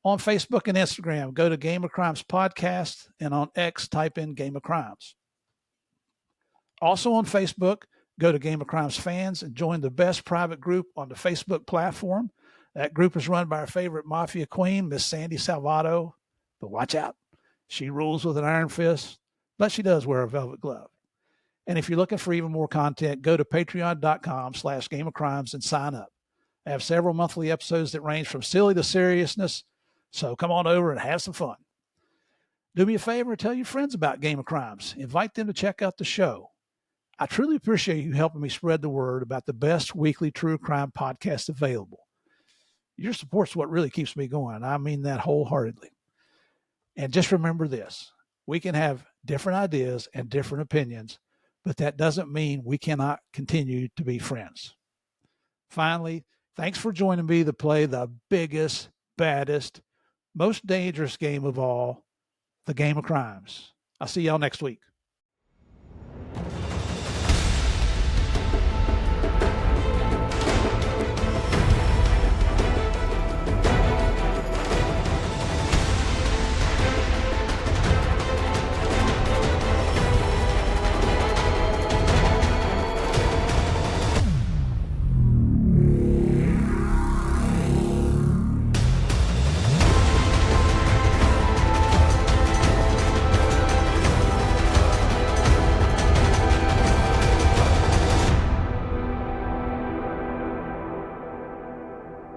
On Facebook and Instagram, go to Game of Crimes Podcast, and on X, type in Game of Crimes. Also on Facebook, go to Game of Crimes Fans and join the best private group on the Facebook platform. That group is run by our favorite mafia queen, Miss Sandy Salvato. But watch out. She rules with an iron fist, but she does wear a velvet glove. And if you're looking for even more content, go to patreon.com/Game of Crimes and sign up. I have several monthly episodes that range from silly to seriousness, so come on over and have some fun. Do me a favor and tell your friends about Game of Crimes. Invite them to check out the show. I truly appreciate you helping me spread the word about the best weekly true crime podcast available. Your support's what really keeps me going. I mean that wholeheartedly. And just remember this, we can have different ideas and different opinions, but that doesn't mean we cannot continue to be friends. Finally, thanks for joining me to play the biggest, baddest, most dangerous game of all, the Game of Crimes. I'll see y'all next week.